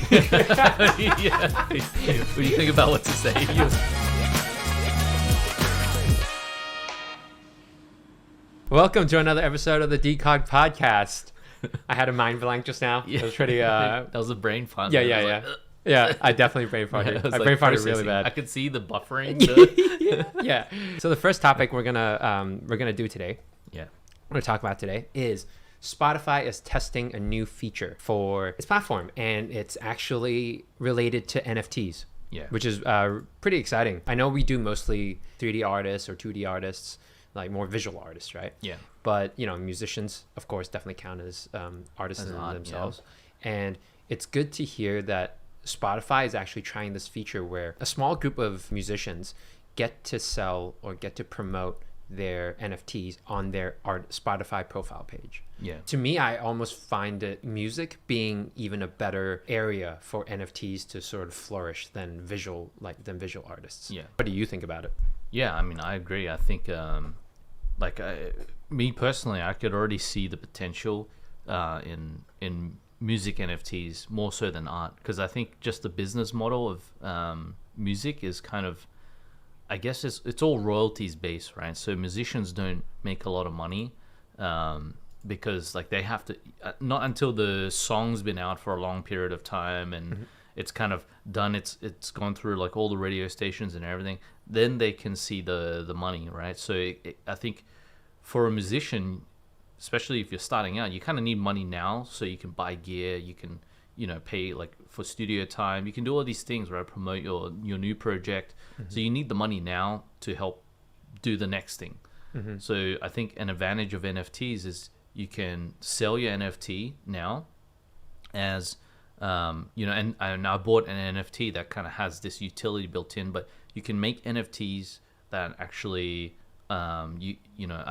Yeah. What do you think about what to say? Welcome to another episode of the Decogged podcast. I had a mind blank just now. It was pretty. That was a brain fart. Yeah, I definitely brain farted. I brain farted really bad. I could see the buffering. Yeah. So the first topic we're gonna do today, Yeah. we're gonna talk about today, is Spotify is testing a new feature for its platform, and it's actually related to NFTs. Yeah. Which is pretty exciting. I know we do mostly 3D artists or 2D artists, like more visual artists, right? Yeah. But musicians, of course, definitely count as artists in themselves. Yeah. And it's good to hear that Spotify is actually trying this feature where a small group of musicians get to sell or get to promote their NFTs on their Spotify profile page. Yeah. To me, I almost find it music being even a better area for NFTs to sort of flourish than visual artists. Yeah. What do you think about it? Yeah, I mean, I agree. I think, me personally, I could already see the potential in music NFTs more so than art, because I think just the business model of music is kind of, I guess it's all royalties based, right? So musicians don't make a lot of money because like they have to not until the song's been out for a long period of time and it's kind of done, it's gone through like all the radio stations and everything, then they can see the money, right? So I think for a musician, especially if you're starting out, you kind of need money now so you can buy gear, you can pay like for studio time, you can do all these things, right? Promote your new project. So you need the money now to help do the next thing. So I think an advantage of NFTs is you can sell your NFT now as and I bought an NFT that kind of has this utility built in, but you can make NFTs that actually are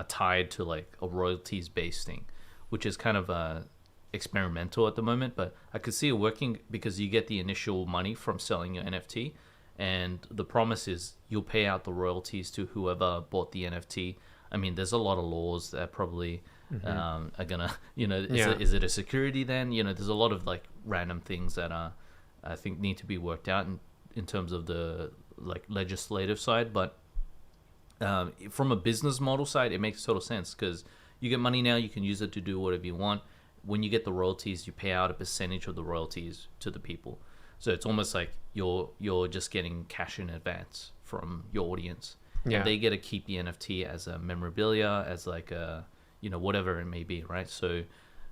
tied to like a royalties based thing, which is kind of experimental at the moment, but I could see it working because you get the initial money from selling your NFT, and the promise is you'll pay out the royalties to whoever bought the NFT. I mean, there's a lot of laws that probably are gonna, is it a security then? There's a lot of like random things that I think need to be worked out in terms of the like legislative side, but from a business model side, it makes total sense because you get money now, you can use it to do whatever you want. When you get the royalties, you pay out a percentage of the royalties to the people. So it's almost like you're just getting cash in advance from your audience. Yeah. And they get to keep the NFT as a memorabilia, as like a, whatever it may be, right? So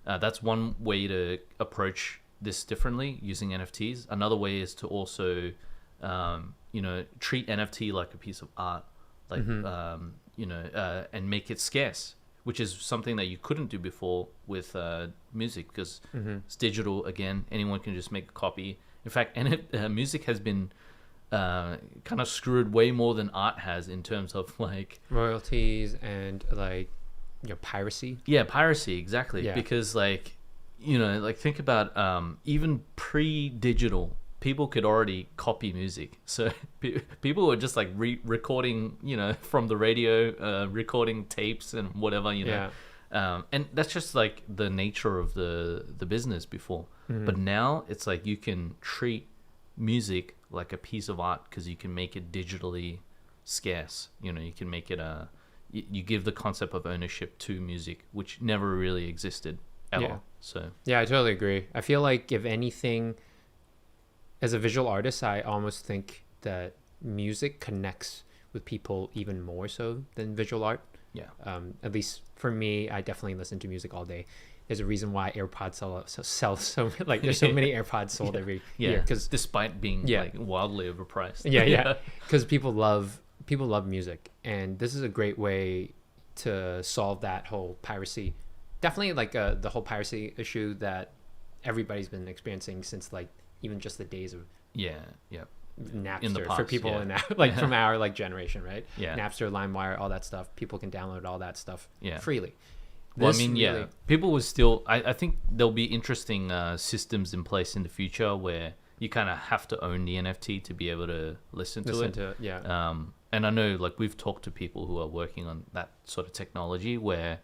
that's one way to approach this differently using NFTs. Another way is to also, treat NFT like a piece of art, like, and make it scarce, which is something that you couldn't do before with music because it's digital. Again, anyone can just make a copy. In fact, music has been kind of screwed way more than art has in terms of like royalties and like piracy. Yeah, piracy, exactly. Yeah. Because like think about even pre-digital, people could already copy music. So people were just like recording, from the radio, recording tapes and whatever, and that's just like the nature of the business before. But now it's like you can treat music like a piece of art because you can make it digitally scarce. You can make it you give the concept of ownership to music, which never really existed ever. Yeah. So yeah, I totally agree. I feel like if anything, as a visual artist, I almost think that music connects with people even more so than visual art. Yeah. At least for me, I definitely listen to music all day. There's a reason why AirPods sell so like there's so many AirPods sold every year, because despite being like wildly overpriced. Yeah, because people love music, and this is a great way to solve that whole piracy. Definitely like the whole piracy issue that everybody's been experiencing since like even just the days of Napster in the past, for people in from our like generation, right? Yeah. Napster, LimeWire, all that stuff. People can download all that stuff freely. Well, I mean, people will still. I think there'll be interesting systems in place in the future where you kind of have to own the NFT to be able to listen to it. And I know, like, we've talked to people who are working on that sort of technology where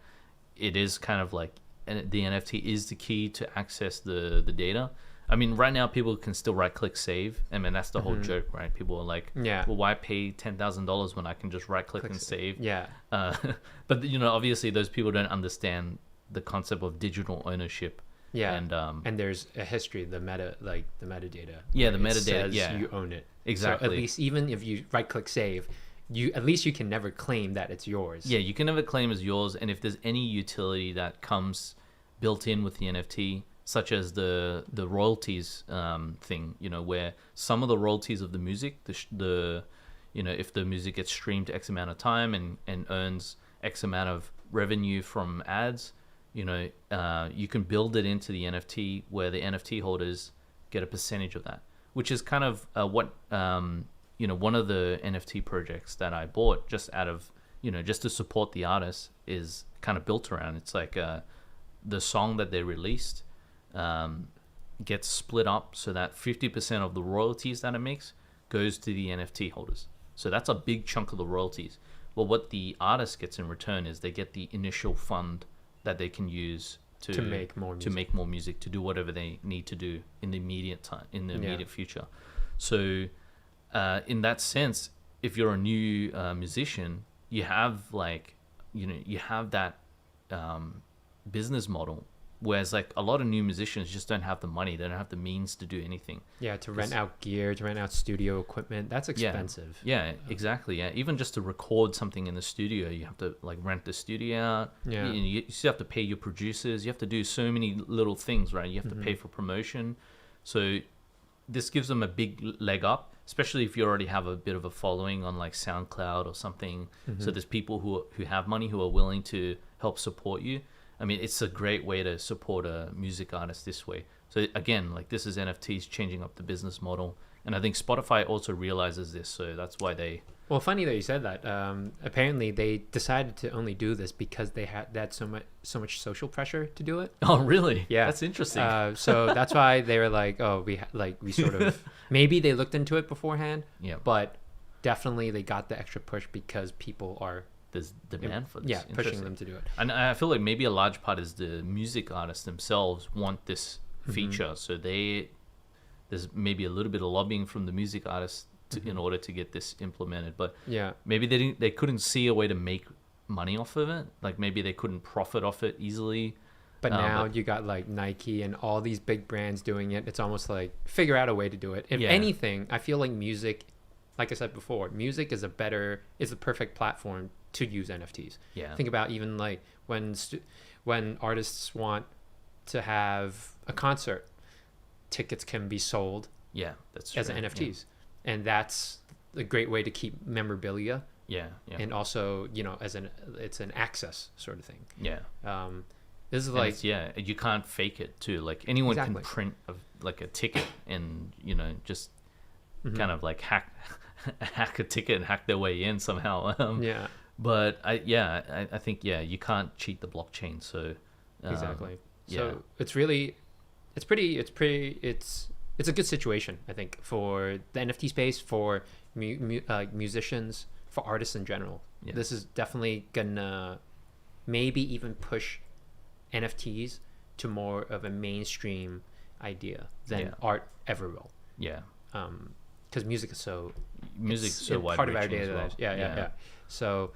it is kind of like the NFT is the key to access the data. I mean, right now people can still right click save. I mean, that's the whole joke, right? People are like, Yeah. well, why pay $10,000 when I can just right click and save? Yeah. But you know, obviously those people don't understand the concept of digital ownership. Yeah. And there's a history, the metadata. Yeah, the where it metadata, says yeah. you own it. Exactly. So at least even if you right click save, at least you can never claim that it's yours. Yeah, you can never claim as yours, and if there's any utility that comes built in with the NFT, such as the royalties thing, you know, where some of the royalties of the music, the you know, if the music gets streamed X amount of time and earns X amount of revenue from ads, you know, you can build it into the NFT where the NFT holders get a percentage of that, which is kind of what you know, one of the NFT projects that I bought just out of, you know, just to support the artist is kind of built around. It's like the song that they released gets split up so that 50% of the royalties that it makes goes to the NFT holders. So that's a big chunk of the royalties. Well, what the artist gets in return is they get the initial fund that they can use to make more music, to do whatever they need to do in the immediate time, in the immediate future. So in that sense, if you're a new musician, you have like, you know, you have that business model, whereas like a lot of new musicians just don't have the money, they don't have the means to do anything. Yeah, to rent out gear, to rent out studio equipment, that's expensive. Yeah, exactly. Yeah, even just to record something in the studio, you have to like rent the studio out. Yeah, you still have to pay your producers. You have to do so many little things, right? You have to pay for promotion. So this gives them a big leg up, especially if you already have a bit of a following on like SoundCloud or something. So there's people who have money who are willing to help support you. I mean, it's a great way to support a music artist this way. So again, like this is NFTs changing up the business model, and I think Spotify also realizes this, so that's why they. Well, funny that you said that. Apparently, they decided to only do this because they had so much social pressure to do it. Oh, really? Yeah, that's interesting. So that's why they were like, oh, we sort of maybe they looked into it beforehand. Yeah, but definitely they got the extra push because people are. There's demand for this. Yeah, pushing them to do it. And I feel like maybe a large part is the music artists themselves want this feature, so there's maybe a little bit of lobbying from the music artists in order to get this implemented. But yeah, maybe they couldn't see a way to make money off of it. Like maybe they couldn't profit off it easily. But now you got like Nike and all these big brands doing it. It's almost like figure out a way to do it. If anything, I feel like music, like I said before, music is the perfect platform to use NFTs. Yeah. Think about even like when artists want to have a concert, tickets can be sold. Yeah, that's true. As NFTs, and that's a great way to keep memorabilia. Yeah. And also, you know, it's an access sort of thing. Yeah. This is like you can't fake it too. Like anyone Exactly. can print like a ticket and, you know, just kind of like hack a ticket and hack their way in somehow. But I think you can't cheat the blockchain. So exactly. Yeah. So it's a good situation, I think, for the NFT space, for musicians, for artists in general. Yeah. This is definitely gonna maybe even push NFTs to more of a mainstream idea than art ever will. Yeah. Because music is so wide part of our daily lives. Yeah. So,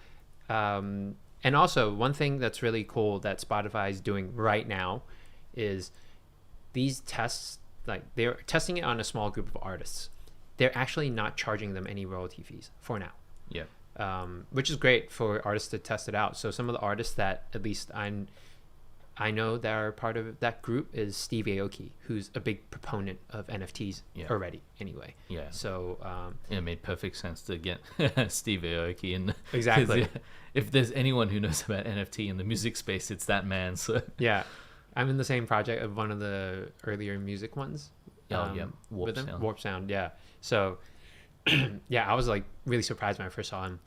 and also one thing that's really cool that Spotify is doing right now is these tests. Like they're testing it on a small group of artists. They're actually not charging them any royalty fees for now. Yeah. Which is great for artists to test it out. So some of the artists that at least I know that are part of that group is Steve Aoki, who's a big proponent of NFTs already anyway. Yeah. So it made perfect sense to get Steve Aoki in. Exactly. If there's anyone who knows about NFT in the music space, it's that man. So yeah. I'm in the same project of one of the earlier music ones. Warp Sound. Yeah. So I was like really surprised when I first saw him.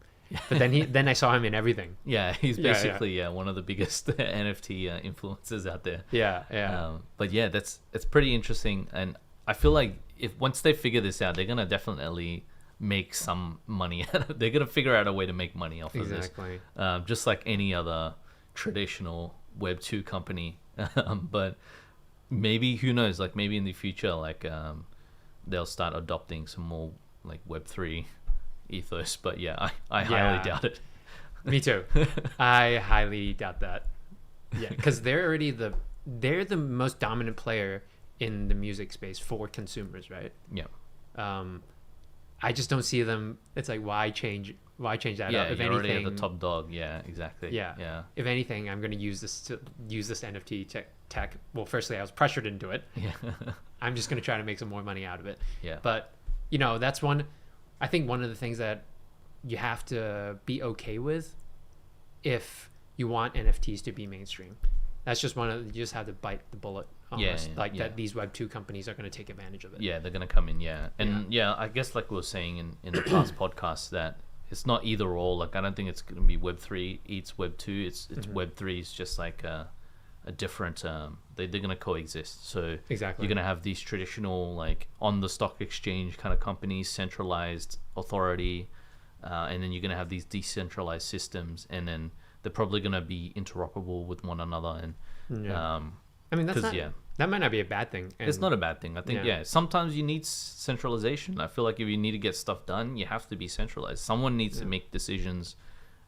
But then I saw him in everything. Yeah, he's basically one of the biggest NFT influencers out there. Yeah. But yeah, it's pretty interesting, and I feel like if once they figure this out, they're gonna definitely make some money. They're gonna figure out a way to make money off of this. Exactly. Just like any other traditional Web 2 company. But maybe, who knows, like maybe in the future, like they'll start adopting some more like Web3 ethos, but yeah, I highly doubt it. Me too. I highly doubt that. Yeah, because they're the most dominant player in the music space for consumers, right? Yeah. I just don't see them. It's like, why change that Yeah, up? If you're anything, already at the top dog. Yeah, exactly. Yeah. If anything, I'm going to use this NFT tech. Well, firstly, I was pressured into it. Yeah. I'm just going to try to make some more money out of it. Yeah. But that's I think one of the things that you have to be okay with if you want NFTs to be mainstream. That's just you just have to bite the bullet almost. That these Web2 companies are going to take advantage of it. Yeah, they're going to come in, And I guess like we were saying in the past podcasts, that it's not either or. Like, I don't think it's going to be Web3 eats Web2. It's Web3 is just like a different, they're going to coexist. So exactly, you're going to have these traditional, like on the stock exchange kind of companies, centralized authority, and then you're going to have these decentralized systems, and then they're probably going to be interoperable with one another. And I mean, that might not be a bad thing. It's not a bad thing. I think, sometimes you need centralization. I feel like if you need to get stuff done, you have to be centralized. Someone needs to make decisions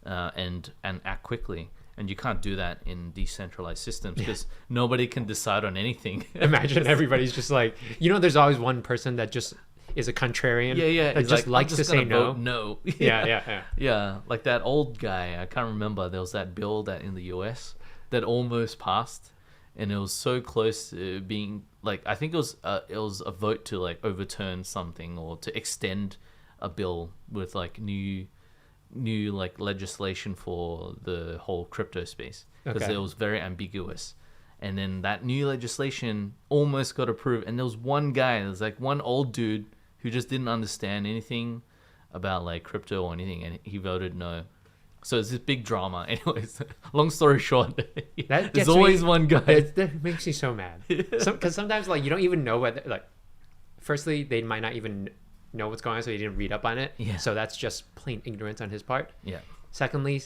and act quickly. And you can't do that in decentralized systems because nobody can decide on anything. Imagine everybody's just like, there's always one person that just is a contrarian. That just likes to say no. No. Yeah. Like that old guy, I can't remember. There was that bill that in the US that almost passed. And it was so close to being like, I think it was a vote to like overturn something or to extend a bill with like new like legislation for the whole crypto space, because it was very ambiguous. And then that new legislation almost got approved, and there was one guy, there was like one old dude who just didn't understand anything about like crypto or anything, and he voted no. So it's this big drama. Anyways, long story short, there's always one guy. That makes me so mad. Because sometimes like you don't even know whether, like, firstly, they might not even know what's going on, so you didn't read up on it. Yeah. So that's just plain ignorance on his part. Yeah. Secondly,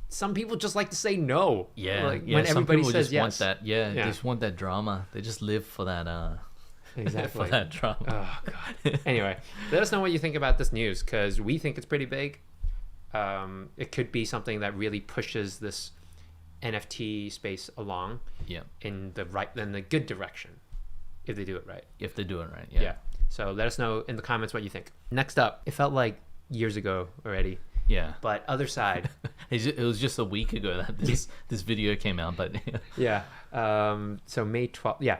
some people just like to say no. Yeah. Like when everybody says just yes. Want that. Yeah, they just want that drama. They just live for that. Exactly. For that drama. Oh god. Anyway, let us know what you think about this news, because we think it's pretty big. It could be something that really pushes this NFT space along in the good direction, if they do it right. If they do it right, yeah. So let us know in the comments what you think. Next up, it felt like years ago already. Yeah. But Otherside. It was just a week ago that this video came out, but yeah. So May 12th. Yeah.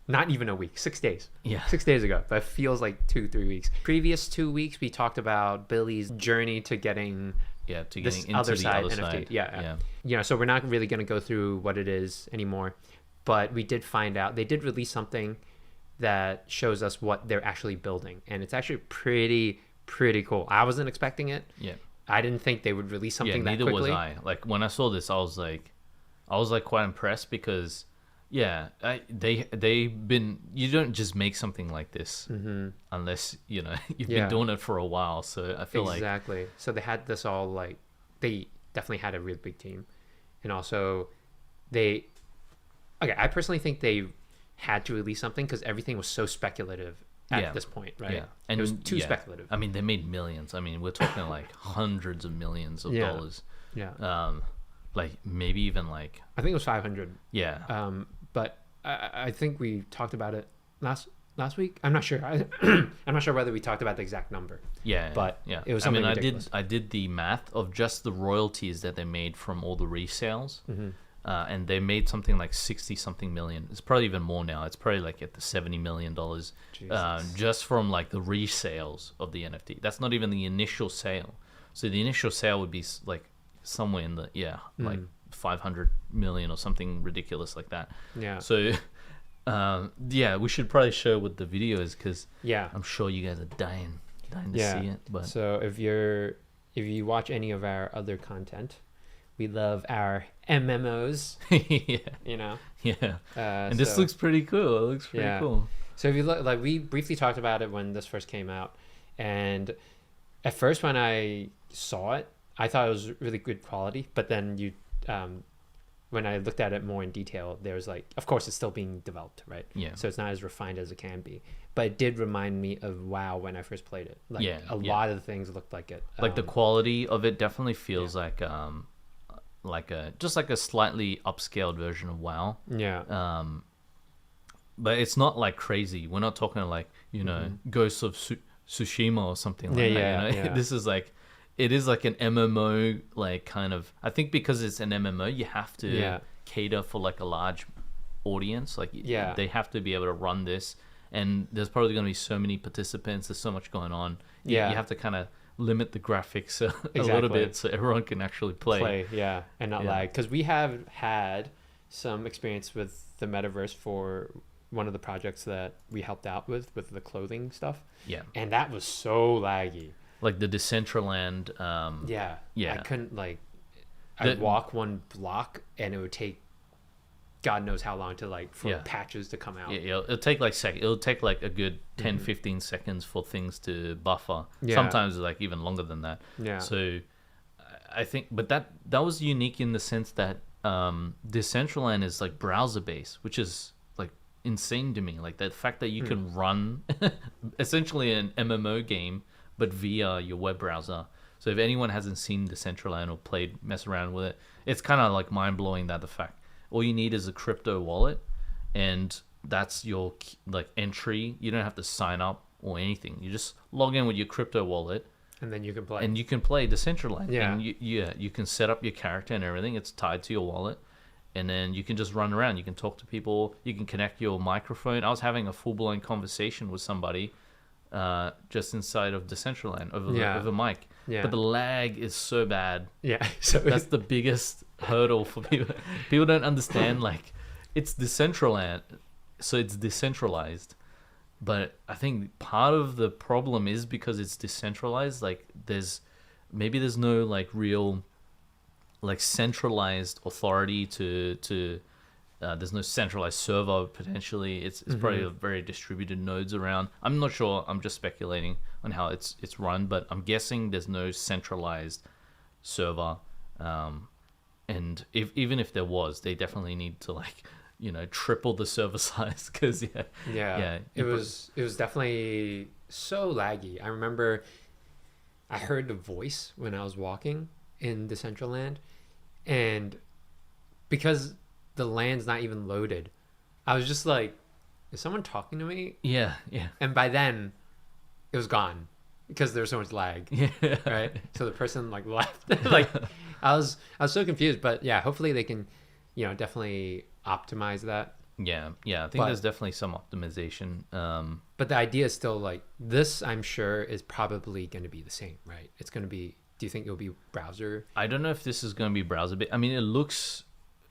Not even a week, 6 days. Yeah. 6 days ago, but it feels like 2-3 weeks. Previous 2 weeks, we talked about Billy's journey to getting into the other side NFT. Yeah. So we're not really going to go through what it is anymore, but we did find out they did release something that shows us what they're actually building, and it's actually pretty cool. I wasn't expecting it. Yeah. I didn't think they would release something that quickly. Neither was I. Like when I saw this, I was like quite impressed, because they've been, you don't just make something like this unless you've been doing it for a while. So I feel exactly. So they had this all, like, they definitely had a really big team, and also I personally think they had to release something because everything was so speculative at this point, right? Yeah, and it was too speculative. I mean, they made millions. I mean, we're talking like hundreds of millions of dollars. Yeah. Like maybe even like, I think it was 500. Yeah. But I think we talked about it last week. I'm not sure. I'm not sure whether we talked about the exact number. Yeah. But yeah, it was something ridiculous. I did the math of just the royalties that they made from all the resales. And they made something like 60 something million. It's probably even more now. It's probably like at the $70 million just from like the resales of the NFT. That's not even the initial sale. So the initial sale would be like somewhere in the like 500 million or something ridiculous like that. Yeah. So we should probably show what the video is, because I'm sure you guys are dying to see it. But so if you watch any of our other content, we love our MMOs. And this looks pretty cool. It looks pretty cool. So if you look, like, we briefly talked about it when this first came out, and at first when I saw it, I thought it was really good quality, but then when I looked at it more in detail, there's like, of course, it's still being developed, right? Yeah. So it's not as refined as it can be. But it did remind me of WoW when I first played it. Like a lot of the things looked like it. Like the quality of it definitely feels like just like a slightly upscaled version of WoW. Yeah. But it's not like crazy. We're not talking like, you know, Ghosts of Tsushima or something like that. You know? This is like, it is like an MMO, like kind of, I think because it's an MMO, you have to cater for like a large audience. Like they have to be able to run this, and there's probably going to be so many participants. There's so much going on. You have to kind of limit the graphics a little bit so everyone can actually play. And not lag. Because we have had some experience with the metaverse for one of the projects that we helped out with the clothing stuff. Yeah. And that was so laggy. Like the Decentraland. I couldn't I'd walk one block and it would take God knows how long to for patches to come out. Yeah, it'll take it'll take like a good 10, 15 seconds for things to buffer. Sometimes like even longer than that. Yeah. So I think, but that was unique in the sense that Decentraland is like browser based, which is like insane to me. Like the fact that you can run essentially an MMO game but via your web browser. So if anyone hasn't seen Decentraland or mess around with it, it's kind of like mind blowing that the fact all you need is a crypto wallet, and that's your like entry. You don't have to sign up or anything. You just log in with your crypto wallet, and then you can play. And you can play Decentraland. Yeah. And you can set up your character and everything. It's tied to your wallet, and then you can just run around. You can talk to people. You can connect your microphone. I was having a full blown conversation with somebody, just inside of Decentraland over mic. Yeah. But the lag is so bad. Yeah. So that's the biggest hurdle for people. People don't understand, like, it's Decentraland, so it's decentralized. But I think part of the problem is because it's decentralized, like there's no like real like centralized authority to there's no centralized server potentially. It's probably a very distributed nodes around. I'm not sure. I'm just speculating on how it's run, but I'm guessing there's no centralized server. And even if there was, they definitely need to like, you know, triple the server size because it was definitely so laggy. I remember I heard a voice when I was walking in Decentraland, and because the land's not even loaded, I was just like, is someone talking to me? Yeah. And by then it was gone because there was so much lag. Yeah. Right. So the person like left. Like I was so confused, but yeah, hopefully they can, you know, definitely optimize that. Yeah. I think there's definitely some optimization. But the idea is still like this, I'm sure, is probably going to be the same, right? It's going to be, do you think it'll be browser? I don't know if this is going to be browser based. I mean, it looks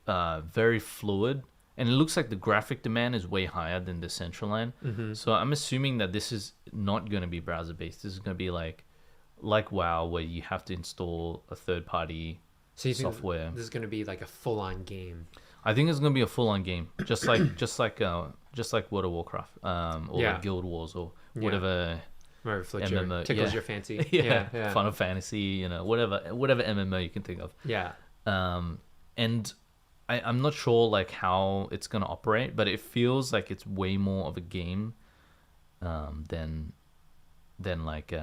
very fluid, and it looks like the graphic demand is way higher than Decentraland. So I'm assuming that this is not going to be browser based. This is going to be like WoW, where you have to install a third party software. This is going to be like a full on game. I think it's going to be a full on game, just like World of Warcraft, or Guild Wars or whatever. MMO tickles your fancy. Yeah. Final Fantasy, you know, whatever MMO you can think of. Yeah. And I'm not sure like how it's gonna operate, but it feels like it's way more of a game than like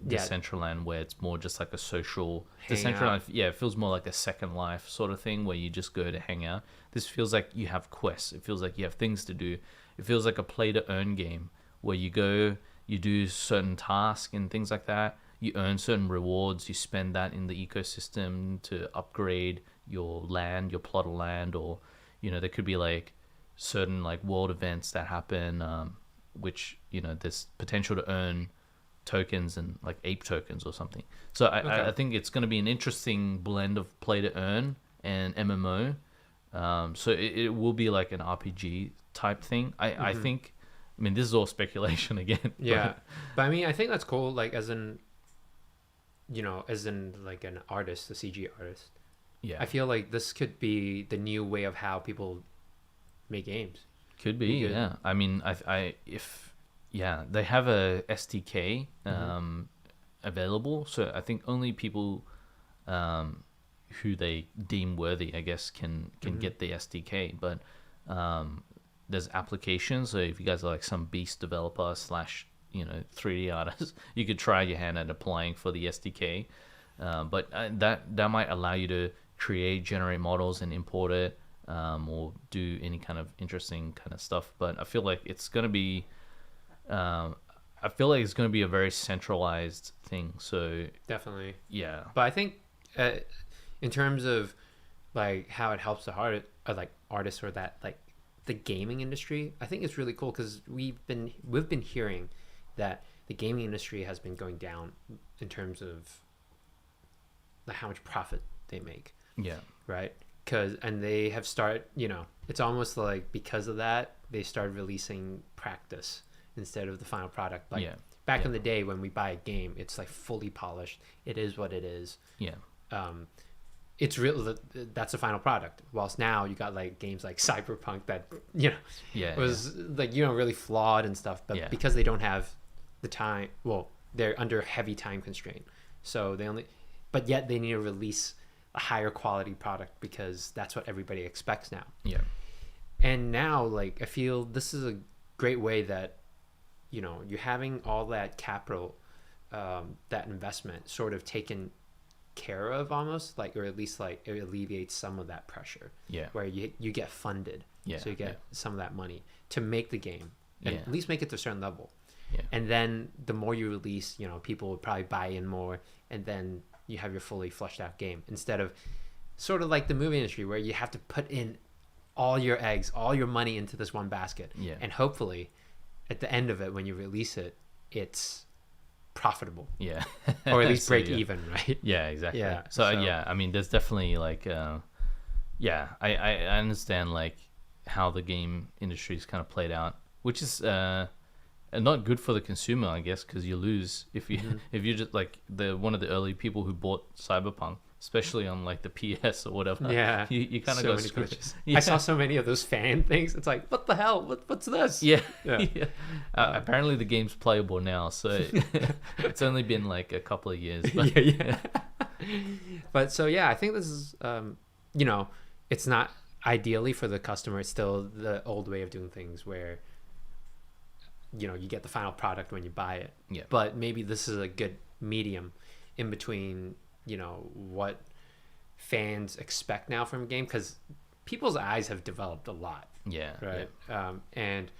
Decentraland, where it's more just like a social Decentraland. It feels more like a Second Life sort of thing where you just go to hang out. This feels like you have quests. It feels like you have things to do. It feels like a play to earn game where you go, you do certain tasks and things like that. You earn certain rewards. You spend that in the ecosystem to upgrade your land, your plot of land, or, you know, there could be like certain like world events that happen, which, you know, there's potential to earn tokens and like ape tokens or something. So I think it's going to be an interesting blend of play to earn and MMO. So it will be like an RPG type thing. I think. I mean, this is all speculation again. Yeah, but I mean, I think that's cool. Like, as in like an artist, a CG artist. Yeah, I feel like this could be the new way of how people make games. Could be, yeah. I mean, they have a SDK available, so I think only people who they deem worthy, I guess, can get the SDK. But there's applications. So if you guys are like some beast developer slash 3D artist, you could try your hand at applying for the SDK. But that might allow you to generate models and import it, or do any kind of interesting kind of stuff. But I feel like it's gonna be a very centralized thing. So definitely, yeah. But I think in terms of like how it helps the artists or that like the gaming industry, I think it's really cool because we've been hearing that the gaming industry has been going down in terms of like how much profit they make. Yeah. Right. And they have started, it's almost like because of that, they started releasing practice instead of the final product. Like back in the day when we buy a game, it's like fully polished. It is what it is. Yeah. It's real. That's the final product. Whilst now you got like games like Cyberpunk that, was like, really flawed and stuff, but because they don't have the time, well, they're under heavy time constraint. So but yet they need to release a higher quality product because that's what everybody expects now. Yeah. And now, like, I feel this is a great way that, you're having all that capital, that investment sort of taken care of almost, like, or at least like it alleviates some of that pressure. Yeah. Where you get funded. Yeah. So you get some of that money to make the game and at least make it to a certain level. Yeah. And then the more you release, people would probably buy in more, and then you have your fully fleshed out game instead of sort of like the movie industry where you have to put in all your eggs, all your money into this one basket. Yeah. And hopefully at the end of it, when you release it, it's profitable. Yeah. Or at least break even, right? Yeah, exactly. Yeah. So I mean, there's definitely like, I understand like how the game industry is kind of played out, which is, not good for the consumer, I guess, because you lose if you're just like one of the early people who bought Cyberpunk, especially on like the PS or whatever. Yeah, you kind of go screwed. Yeah. I saw so many of those fan things. It's like, what the hell? What's this? Yeah. Apparently the game's playable now, so it's only been like a couple of years. But, But so I think this is it's not ideally for the customer. It's still the old way of doing things where you get the final product when you buy it. Yeah. But maybe this is a good medium in between, what fans expect now from a game, because people's eyes have developed a lot. Yeah. Right. Yeah. And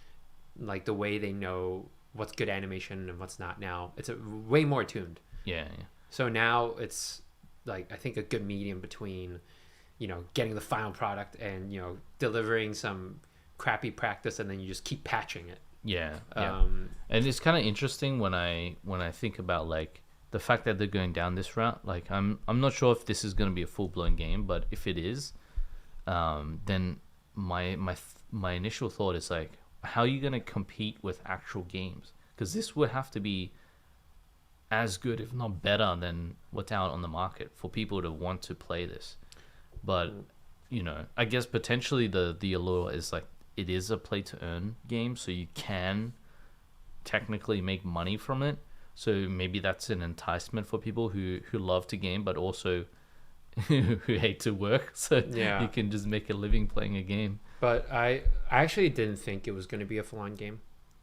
like the way they know what's good animation and what's not now, it's way more tuned. Yeah. So now it's like, I think a good medium between, getting the final product and, delivering some crappy practice and then you just keep patching it. Yeah. And it's kind of interesting when I think about like the fact that they're going down this route. Like I'm not sure if this is going to be a full-blown game, but if it is, then my initial thought is like, how are you going to compete with actual games? Because this would have to be as good, if not better, than what's out on the market for people to want to play this. But I guess potentially the allure is like, it is a play to earn game, so you can technically make money from it. So maybe that's an enticement for people who love to game but also who hate to work, so you can just make a living playing a game. But I actually didn't think it was going to be a full-on game,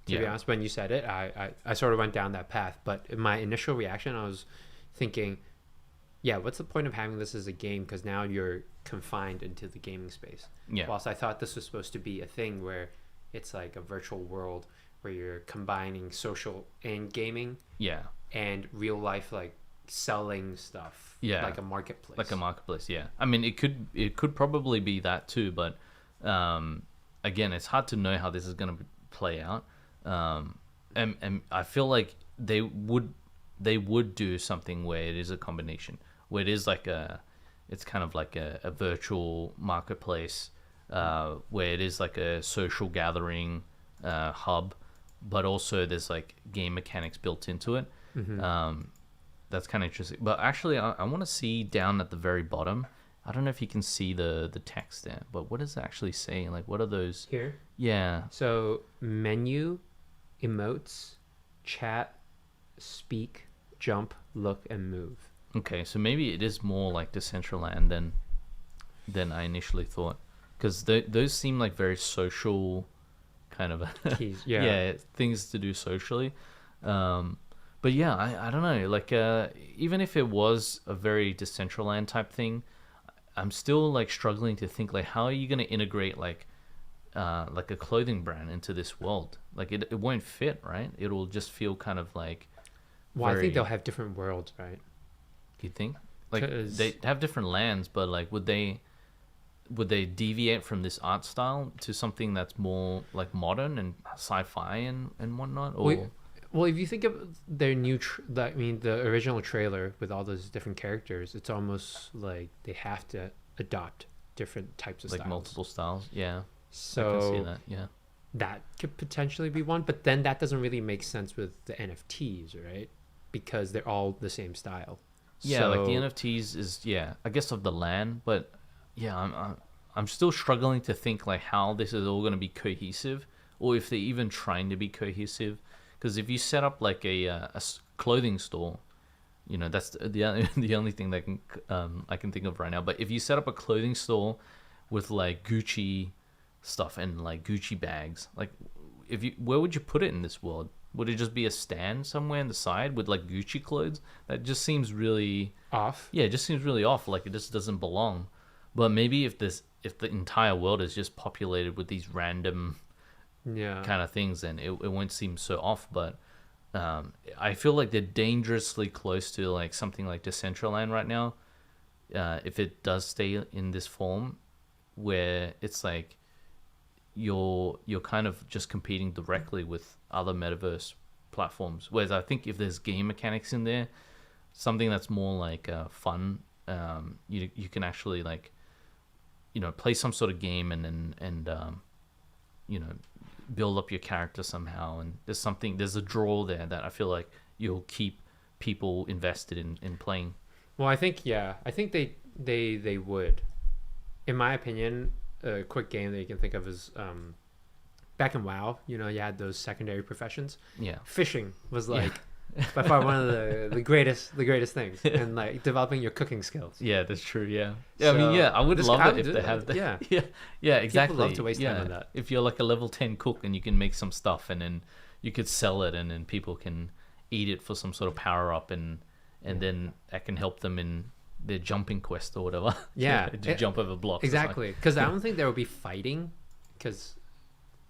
to be honest. When you said it, I sort of went down that path, but in my initial reaction I was thinking, what's the point of having this as a game, because now you're confined into the gaming space. Whilst I thought this was supposed to be a thing where it's like a virtual world where you're combining social and gaming and real life, like selling stuff, like a marketplace. I mean, it could probably be that too, but again, it's hard to know how this is going to play out, and I feel like they would do something where it is a combination, where it is like it's kind of like a virtual marketplace, where it is like a social gathering hub, but also there's like game mechanics built into it. That's kind of interesting. But actually, I want to see down at the very bottom. I don't know if you can see the text there, but what is it actually saying? Like, what are those? Here? Yeah. So menu, emotes, chat, speak, jump, look, and move. Okay, so maybe it is more like Decentraland than I initially thought, because those seem like very social kind of Keys, yeah. yeah, things to do socially. But yeah, I don't know. Like, even if it was a very Decentraland type thing, I'm still like struggling to think like how are you going to integrate like a clothing brand into this world? Like it won't fit, right? It'll just feel kind of like. Well, I think they'll have different worlds, right? You think? Like 'Cause- they have different lands, but like would they deviate from this art style to something that's more like modern and sci-fi and whatnot? Or Well, if you think of their new, the original trailer with all those different characters, it's almost like they have to adopt different types of like styles. multiple styles? Yeah, So I can see that. Yeah. that could potentially be one, but then that doesn't really make sense with the NFTs, right? Because they're all the same style. Yeah, like the So- NFTs is I guess of the land, but yeah, I'm still struggling to think like how this is all going to be cohesive, or if they're even trying to be cohesive. Because if you set up like a clothing store, you know that's the only thing that I can think of right now. But if you set up a clothing store with like Gucci stuff and like Gucci bags, like where would you put it in this world? Would it just be a stand somewhere in the side with like Gucci clothes? That just seems really Off. Yeah, it just seems really off. Like it just doesn't belong. But maybe if the entire world is just populated with these random Yeah. kind of things, then it won't seem so off. But I feel like they're dangerously close to like something like Decentraland right now. If it does stay in this form, where it's like you're kind of just competing directly with other metaverse platforms. Whereas I think if there's game mechanics in there, something that's more like fun, you can actually like play some sort of game and build up your character somehow, and there's a draw there that I feel like you'll keep people invested in playing. Well, I think they would. In my opinion, a quick game that you can think of is back in WoW. You had those secondary professions. Yeah. Fishing was like by far one of the greatest things, and like developing your cooking skills. Yeah, that's true. Yeah. So, I mean, I would love it if they that. have that. Yeah. Yeah, exactly. People love to waste time on that. If you're like a level 10 cook and you can make some stuff and then you could sell it and then people can eat it for some sort of power up and then that can help them in their jumping quest or whatever. Yeah. To jump over blocks. Exactly. Because I don't think there will be fighting. I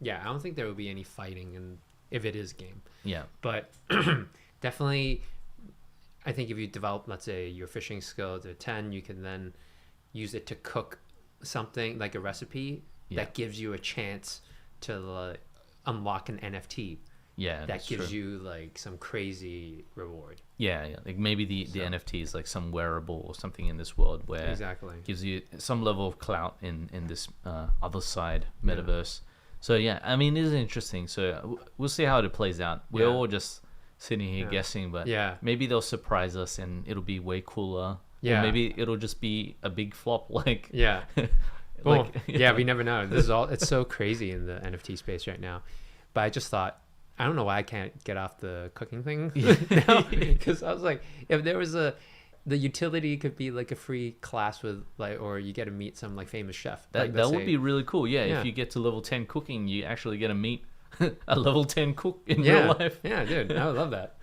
don't think there will be any fighting if it is game. Yeah. But definitely, I think if you develop, let's say, your fishing skill to 10, you can then use it to cook something like a recipe that gives you a chance to unlock an NFT. Yeah, that gives you like some crazy reward. Yeah. Like maybe the NFT is like some wearable or something in this world where exactly gives you some level of clout in this Otherside metaverse. So yeah, I mean, it is interesting. So we'll see how it plays out. We're all just sitting here guessing, but maybe they'll surprise us and it'll be way cooler. Yeah. Or maybe it'll just be a big flop. Like Well, we never know. It's so crazy in the NFT space right now. But I just thought, I don't know why I can't get off the cooking thing now, because I was like, if there was the utility could be like a free class with or you get to meet some like famous chef. That would be really cool. Yeah, if you get to level 10 cooking, you actually get to meet a level 10 cook in real life. Yeah, dude, I would love that.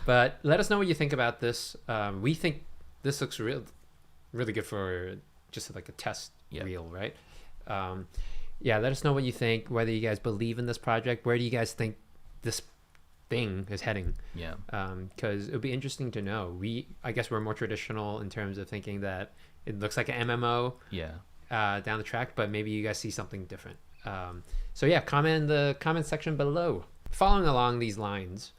But let us know what you think about this. We think this looks really good for just like a test reel, right? Let us know what you think, whether you guys believe in this project. Where do you guys think this thing is heading? Yeah. Because it would be interesting to know. I guess we're more traditional in terms of thinking that it looks like an MMO down the track, but maybe you guys see something different. Comment in the comment section below. Following along these lines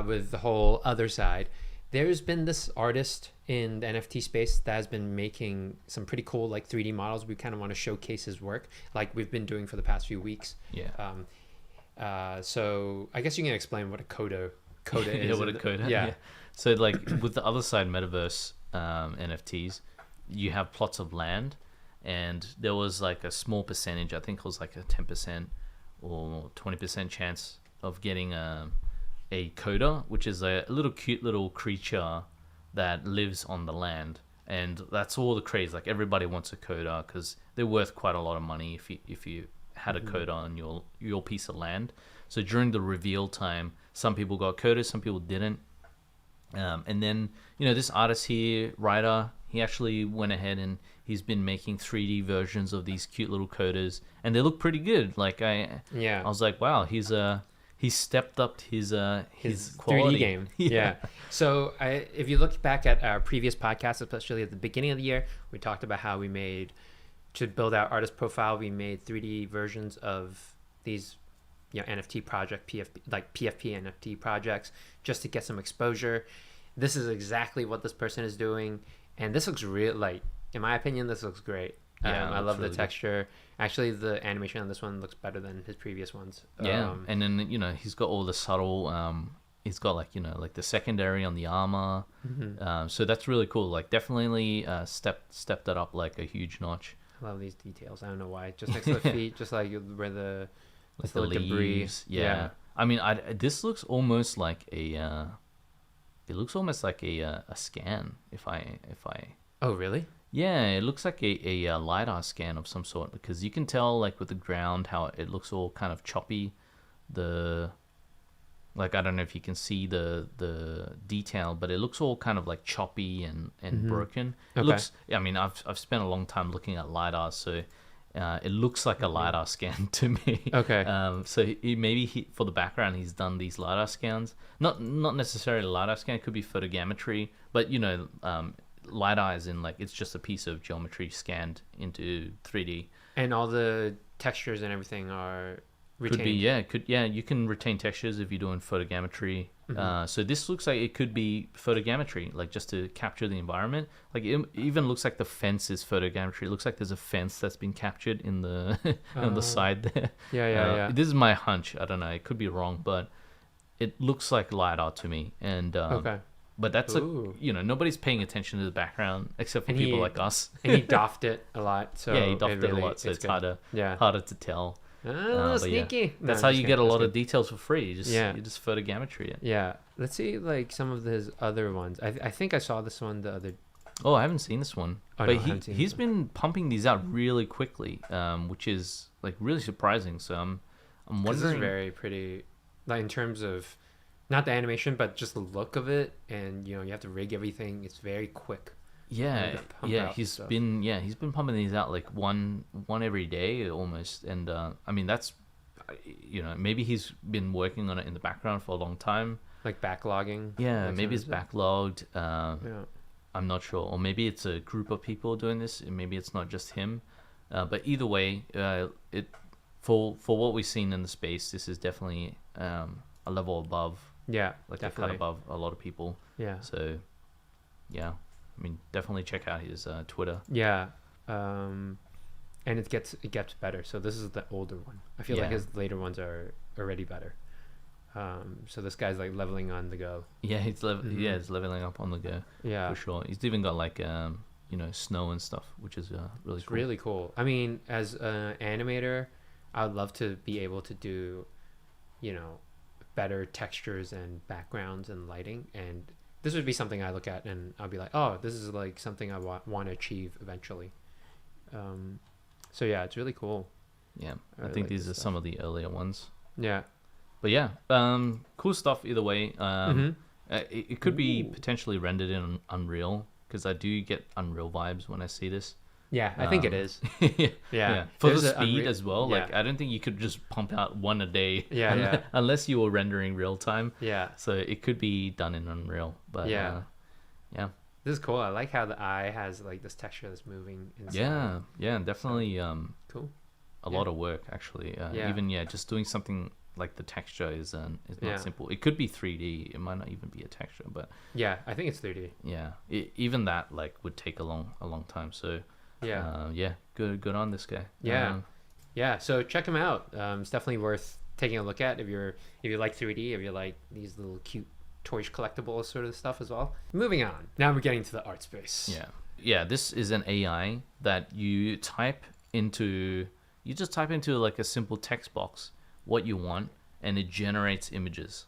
with the whole Otherside, there's been this artist in the NFT space that has been making some pretty cool like 3D models. We kind of want to showcase his work like we've been doing for the past few weeks. So I guess you can explain what a coda is. What a coda. Yeah. So like with the Otherside metaverse NFTs, you have plots of land, and there was like a small percentage, I think it was like a 10% or 20% chance of getting a coda, which is a little cute little creature that lives on the land, and that's all the craze. Like everybody wants a coda because they're worth quite a lot of money if you had a coda on your piece of land. So during the reveal time, some people got codas, some people didn't. And then, this artist here, Ryder, he actually went ahead and he's been making 3D versions of these cute little codas, and they look pretty good. Like I was like, wow, he's stepped up his quality 3D game. Yeah. So if you look back at our previous podcast, especially at the beginning of the year, we talked about how we made, to build our artist profile, we made 3D versions of these NFT project, PFP NFT projects, just to get some exposure. This is exactly what this person is doing, and this looks real. Like, in my opinion, this looks great. I love the texture. Good. Actually, the animation on this one looks better than his previous ones. And then he's got all the subtle. He's got like the secondary on the armor. So that's really cool. Like definitely stepped it up like a huge notch. I love these details. I don't know why. Just next to the feet, just like where the leaves. Debris. Yeah. I mean, this looks almost like a. It looks almost like a scan. If I. Oh really? Yeah, it looks like a LiDAR scan of some sort, because you can tell like with the ground how it looks all kind of choppy. I don't know if you can see the detail, but it looks all kind of like choppy and broken. It looks. I mean, I've spent a long time looking at LiDAR, so it looks like a LiDAR scan to me. Okay. So maybe for the background he's done these LiDAR scans. Not necessarily a LiDAR scan. It could be photogrammetry, but LiDAR is in like it's just a piece of geometry scanned into 3D. And all the textures and everything are retained. Could be, you can retain textures if you're doing photogrammetry. So this looks like it could be photogrammetry, like just to capture the environment. Like it even looks like the fence is photogrammetry. It looks like there's a fence that's been captured in the on the side there. Yeah. This is my hunch. I don't know. It could be wrong, but it looks like LiDAR to me. And but that's nobody's paying attention to the background except for people like us. And he doffed it a lot. So yeah, he doffed it a lot, so it's harder to tell. Sneaky. That's how you get a lot of details for free. You just photogrammetry it. Yeah. Let's see like some of his other ones. I think I saw this one the other. Oh, I haven't seen this one. But he's been pumping these out really quickly, which is like really surprising. So I'm wondering. This is very pretty, like in terms of not the animation, but just the look of it, and you have to rig everything. It's very quick. He's been pumping these out like one every day almost, and I mean that's maybe he's been working on it in the background for a long time, like backlogging. Maybe it's backlogged. I'm not sure, or maybe it's a group of people doing this, and maybe it's not just him, but either way, it for what we've seen in the space, this is definitely a level above, like a cut above a lot of people. So I mean, definitely check out his Twitter. And it gets better. So this is the older one. I feel like his later ones are already better. So this guy's like leveling on the go. Yeah, he's leveling up on the go. Yeah, for sure. He's even got like snow and stuff, which is really cool. Really cool. I mean, as an animator, I would love to be able to do, better textures and backgrounds and lighting, and this would be something I look at and I'll be like, oh, this is like something I want to achieve eventually. So yeah, it's really cool. Yeah, I think like these are some of the earlier ones. Yeah. But yeah, cool stuff either way. It could be potentially rendered in Unreal, because I do get Unreal vibes when I see this. Yeah, I think it is. Yeah. For the speed as well. Like I don't think you could just pump out one a day. Unless you were rendering real time. Yeah. So it could be done in Unreal. But yeah. This is cool. I like how the eye has like this texture that's moving inside. Yeah, definitely. Cool. A lot of work actually. Even just doing something like the texture is not simple. It could be 3D. It might not even be a texture, but I think it's 3D. Yeah. Even that like would take a long time. So. Good on this guy. So check him out. It's definitely worth taking a look at if you like 3D, if you like these little cute toyish collectibles sort of stuff as well. Moving on, now we're getting to the art space. This is an AI that you just type into like a simple text box what you want, and it generates images.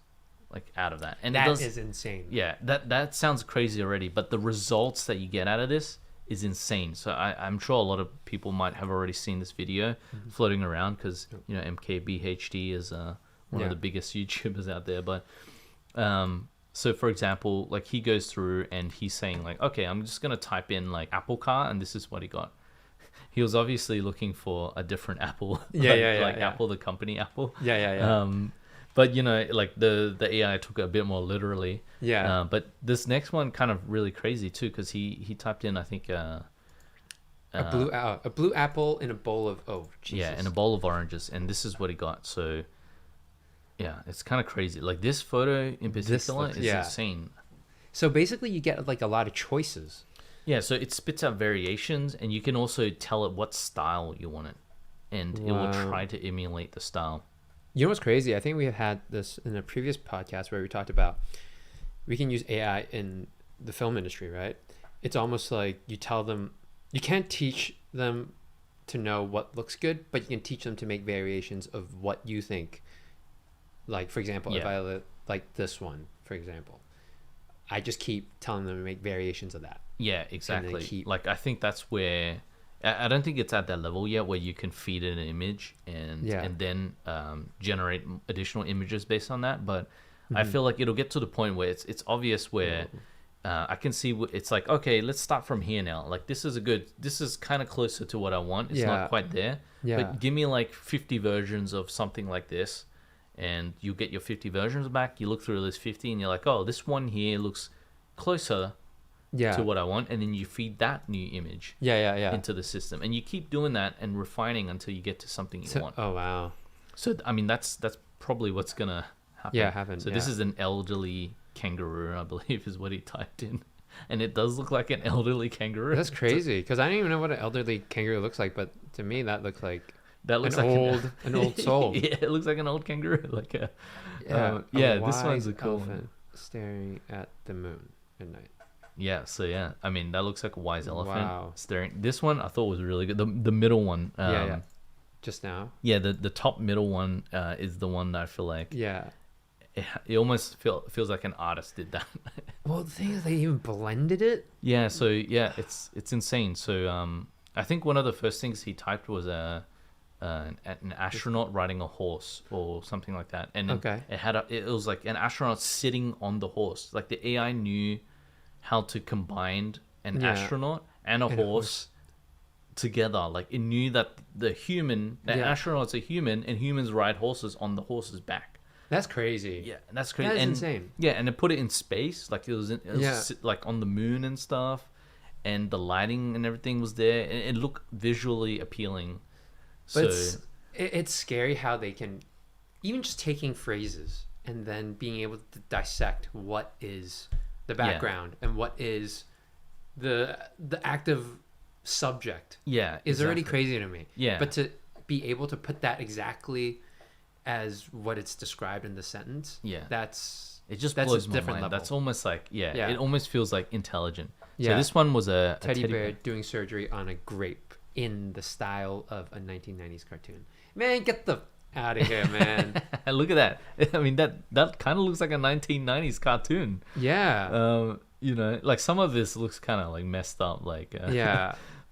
like out of that. And That it does, is insane. yeah, that sounds crazy already, but the results that you get out of this is insane. So I'm sure a lot of people might have already seen this video floating around because, you know, MKBHD is one of the biggest YouTubers out there. But so for example, like he goes through and he's saying like, okay, I'm just going to type in like Apple car, and this is what he got. He was obviously looking for a different Apple, like Apple, the company Apple. But you know, like the AI took it a bit more literally. But this next one kind of really crazy too, because he typed in, I think, a blue apple in a bowl of in a bowl of oranges, and this is what he got. So yeah, it's kind of crazy. Like this photo in particular is insane. So basically, you get like a lot of choices. Yeah, so it spits out variations, and you can also tell it what style you want it, and it will try to emulate the style. You know what's crazy? I think we had this in a previous podcast where we talked about we can use AI in the film industry, right? It's almost like you tell them, you can't teach them to know what looks good, but you can teach them to make variations of what you think. Like, for example, if I like this one, for example, I just keep telling them to make variations of that. Yeah, exactly. Like, I think that's where... I don't think it's at that level yet where you can feed it an image and then generate additional images based on that. But I feel like it'll get to the point where it's obvious where I can see it's like, okay, let's start from here now. Like this is kind of closer to what I want. It's not quite there. But give me like 50 versions of something like this, and you get your 50 versions back. You look through this 50 and you're like, oh, this one here looks closer to what I want, and then you feed that new image into the system, and you keep doing that and refining until you get to something you want. Oh wow. So I mean that's probably what's gonna happen. So this is an elderly kangaroo, I believe is what he typed in, and it does look like an elderly kangaroo. That's crazy, because I don't even know what an elderly kangaroo looks like, but to me that looks like an old soul. Yeah, it looks like an old kangaroo, like a this one's a cool one. Staring at the moon at night. Yeah, so yeah, I mean that looks like a wise elephant staring. This one I thought was really good. The middle one, just now. Yeah, the top middle one is the one that I feel like. Yeah, it almost feels like an artist did that. Well, the thing is, they even blended it. Yeah, so yeah, it's insane. So I think one of the first things he typed was an astronaut riding a horse or something like that, and it was like an astronaut sitting on the horse. Like the AI knew how to combine an astronaut and a horse together. Like it knew that the astronaut's a human, and humans ride horses on the horse's back. That's crazy. Yeah, that's crazy. That's insane. Yeah, and it put it in space, like it was like on the moon and stuff, and the lighting and everything was there, and it looked visually appealing. But it's scary how they can, even just taking phrases and then being able to dissect what is the background and what is the active subject is already crazy to me. But to be able to put that exactly as what it's described in the sentence, that's blows a my different mind. level. That's almost like it almost feels like intelligent. So Yeah. this one was a teddy bear doing surgery on a grape in the style of a 1990s cartoon. Man, get the out of here, man. Look at that. I mean, that kind of looks like a 1990s cartoon. Yeah. You know, like some of this looks kind of like messed up, like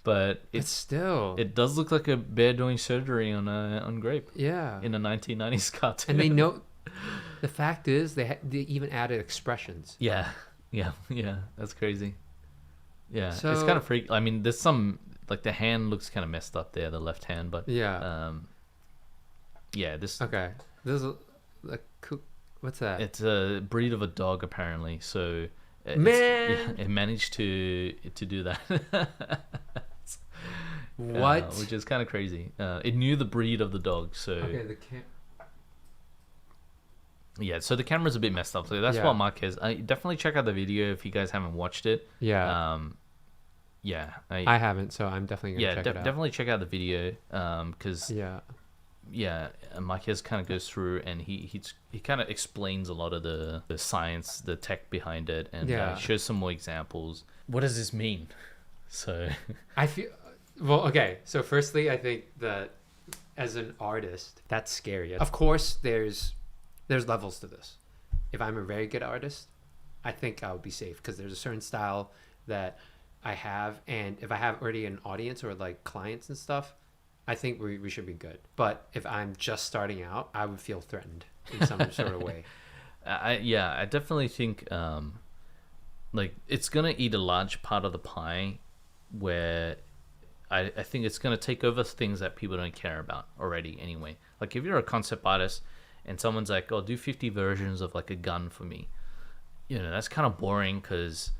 but it's still, it does look like a bear doing surgery on grape. Yeah. In a 1990s cartoon. And they know. The fact is, they even added expressions. Yeah. That's crazy. Yeah, So, it's kind of freak. I mean, there's some like the hand looks kind of messed up there, the left hand, but this. Okay. This is what's that? It's a breed of a dog apparently. So it managed to do that. What? Which is kind of crazy. It knew the breed of the dog, so okay. Yeah, so the camera's a bit messed up. So that's what Mark has. Definitely check out the video if you guys haven't watched it. Yeah. I haven't, so I'm definitely gonna check it out. Definitely check out the video. Because Marquez kind of goes through and he kind of explains a lot of the science, the tech behind it, and shows some more examples. What does this mean? So I feel okay. So firstly, I think that as an artist, that's scary. Of course, there's levels to this. if I'm a very good artist, I think I would be safe because there's a certain style that I have, and if I have already an audience or like clients and stuff, I think we should be good. But if I'm just starting out, I would feel threatened in some sort of way. I definitely think like it's gonna eat a large part of the pie, where I think it's gonna take over things that people don't care about already anyway. Like if you're a concept artist and someone's like, "Oh, do 50 versions of like a gun for me," that's kind of boring because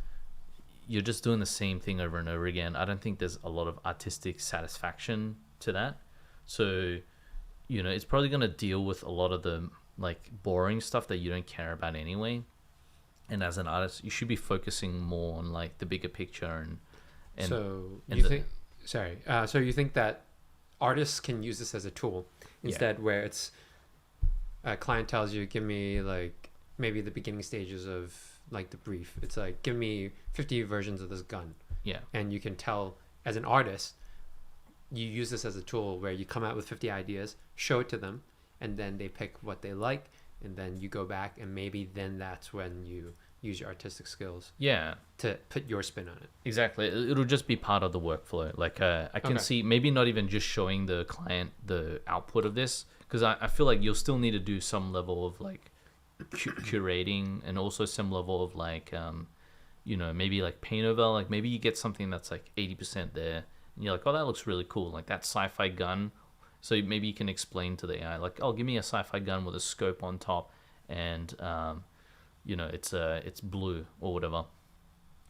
you're just doing the same thing over and over again. I don't think there's a lot of artistic satisfaction to that. So, it's probably going to deal with a lot of the like boring stuff that you don't care about anyway. And as an artist, you should be focusing more on like the bigger picture and so and you the- think so you think that artists can use this as a tool instead, where it's a client tells you, give me like maybe the beginning stages of like the brief. It's like, give me 50 versions of this gun. Yeah. And you can tell as an artist, you use this as a tool where you come out with 50 ideas, show it to them, and then they pick what they like, and then you go back, and maybe then that's when you use your artistic skills Yeah. to put your spin on it. Exactly. It'll just be part of the workflow. Like I can Okay. see maybe not even just showing the client the output of this, because I feel like you'll still need to do some level of like curating, and also some level of like maybe like paint over. Like maybe you get something that's like 80% there, and you're like, oh, that looks really cool, like that sci-fi gun. So maybe you can explain to the AI like, oh, give me a sci-fi gun with a scope on top, and it's blue or whatever.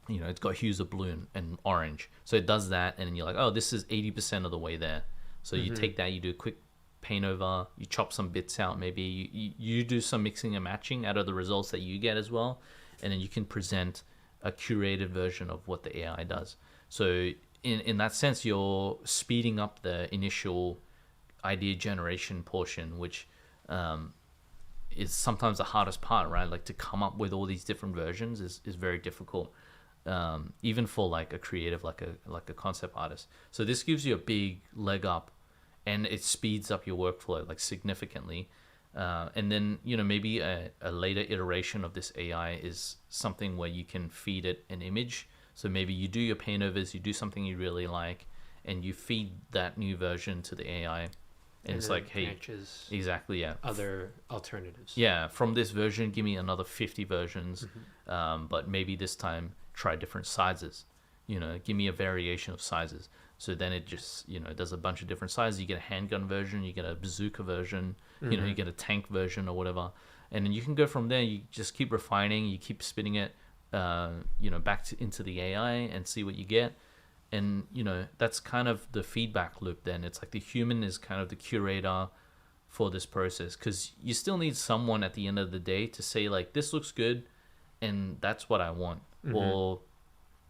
It's got hues of blue and orange. So it does that, and then you're like, oh, this is 80% of the way there. So you take that, you do a quick paint over, you chop some bits out, maybe you do some mixing and matching out of the results that you get as well, and then you can present a curated version of what the AI does. So in that sense, you're speeding up the initial idea generation portion, which is sometimes the hardest part, right? Like to come up with all these different versions is very difficult, even for like a creative, like a concept artist. So this gives you a big leg up, and it speeds up your workflow like significantly. And then maybe a later iteration of this AI is something where you can feed it an image. So maybe you do your paint overs, you do something you really like, and you feed that new version to the AI. And it's like, hey, exactly, yeah. Other alternatives. Yeah, from this version, give me another 50 versions, but maybe this time try different sizes. Give me a variation of sizes. So then it just, does a bunch of different sizes. You get a handgun version, you get a bazooka version, you get a tank version or whatever. And then you can go from there. You just keep refining, you keep spitting it, back into the AI and see what you get. And that's kind of the feedback loop. Then it's like the human is kind of the curator for this process, because you still need someone at the end of the day to say like, this looks good and that's what I want, or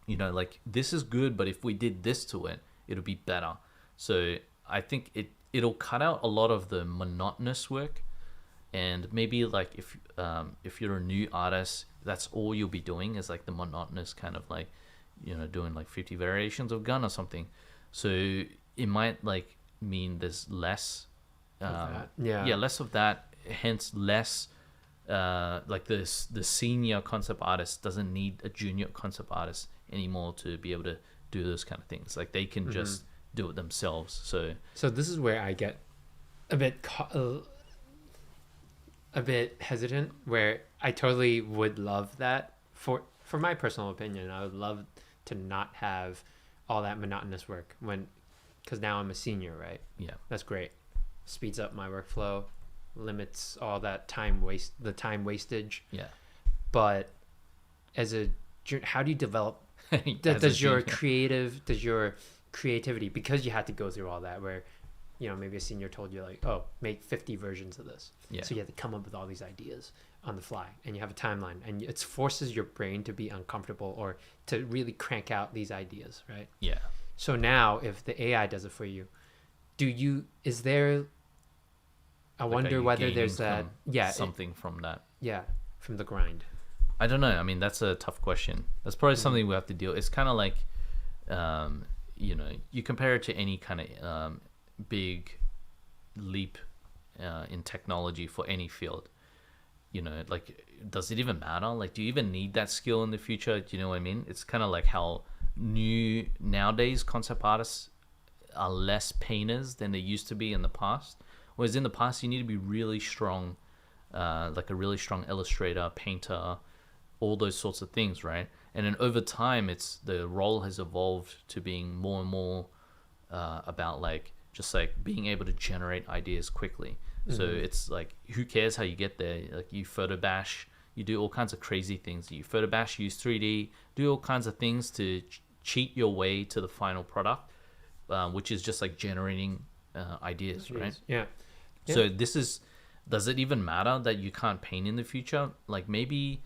like, this is good, but if we did this to it, it'll be better. So I think it'll cut out a lot of the monotonous work, and maybe like if you're a new artist, that's all you'll be doing is like the monotonous kind of like doing like 50 variations of gun or something. So it might like mean there's less less of that, hence less like the senior concept artist doesn't need a junior concept artist anymore to be able to do those kind of things. Like they can just do it themselves. So this is where I get a bit hesitant, where I totally would love that for my personal opinion. I would love to not have all that monotonous work because now I'm a senior, right? Yeah, that's great. Speeds up my workflow, limits all that time wastage. Yeah, but how do you develop does your creativity, because you had to go through all that, where maybe a senior told you like, oh, make 50 versions of this. Yeah. So you have to come up with all these ideas on the fly, and you have a timeline, and it forces your brain to be uncomfortable or to really crank out these ideas, right? Yeah. So now if the AI does it for you, is there, I Like, wonder whether there's that, something from that. Yeah, from the grind. I don't know. I mean, that's a tough question. That's probably something we have to deal. It's kind of like, you compare it to any kind of big leap in technology for any field. you know, like, does it even matter? Like, do you even need that skill in the future? Do you know what I mean? It's kind of like how nowadays concept artists are less painters than they used to be in the past. Whereas in the past, you need to be really strong, like a really strong illustrator, painter, all those sorts of things, right? And then over time, the role has evolved to being more and more about like just like being able to generate ideas quickly. So it's like, who cares how you get there? Like, you photo bash, you do all kinds of crazy things. You photo bash, use 3D, do all kinds of things to cheat your way to the final product, which is just like generating ideas, right? Yeah. So does it even matter that you can't paint in the future? Like, maybe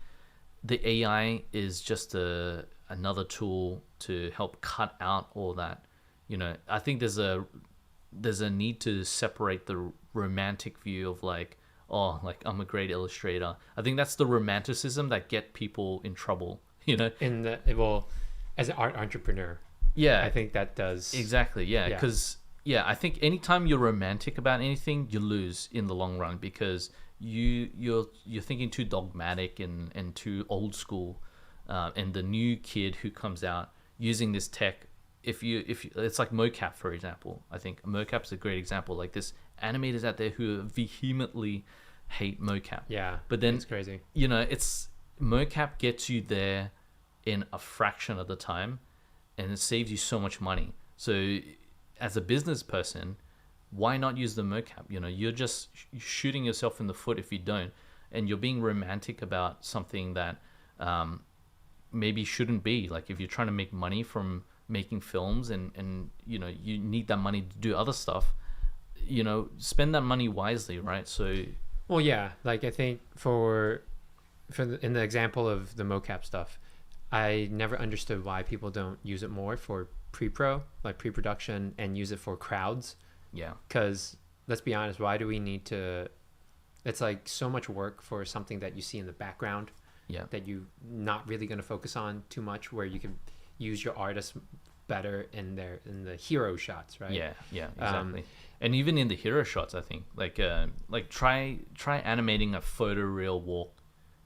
the AI is just another tool to help cut out all that. You know, I think there's a need to separate the romantic view of like, oh, like, I'm a great illustrator. I think that's the romanticism that get people in trouble, you know? As an art entrepreneur, Yeah, I think that does. exactly. Yeah, because I think anytime you're romantic about anything, you lose in the long run, because you're thinking too dogmatic and too old school, and the new kid who comes out using this tech, if you it's like mocap, for example. I think mocap is a great example. Like, there's animators out there who vehemently hate mocap. Yeah, but then it's crazy. You know, it's mocap gets you there in a fraction of the time, and it saves you so much money. So as a business person, why not use the mocap? You know, you're just shooting yourself in the foot if you don't, and you're being romantic about something that maybe shouldn't be. Like, if you're trying to make money from making films, and you know, you need that money to do other stuff, you know, spend that money wisely, right? So, well, yeah, like, I think in the example of the mocap stuff, I never understood why people don't use it more for pre-production, and use it for crowds. Yeah, because let's be honest, why do we need to? It's like so much work for something that you see in the background, that you're not really going to focus on too much, where you can use your artists better in the hero shots, right? Yeah, exactly. And even in the hero shots, I think like try animating a photoreal walk.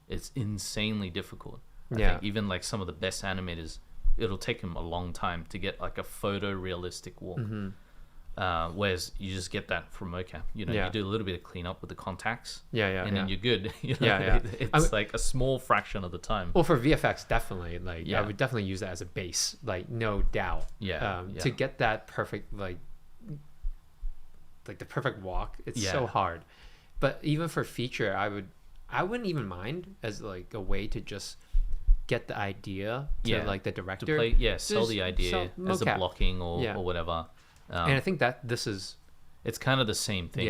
It's insanely difficult. I think even like some of the best animators, it'll take them a long time to get like a photorealistic walk. Whereas you just get that from mocap. You know, you do a little bit of cleanup with the contacts, and then you're good. You know? It's like a small fraction of the time. Well, for VFX, definitely. Like, I would definitely use that as a base, like, no doubt. To get that perfect, like the perfect walk, it's so hard. But even for feature, I wouldn't even mind as like a way to just get the idea to like the director to play, sell the idea as a blocking or whatever. And I think that it's kind of the same thing.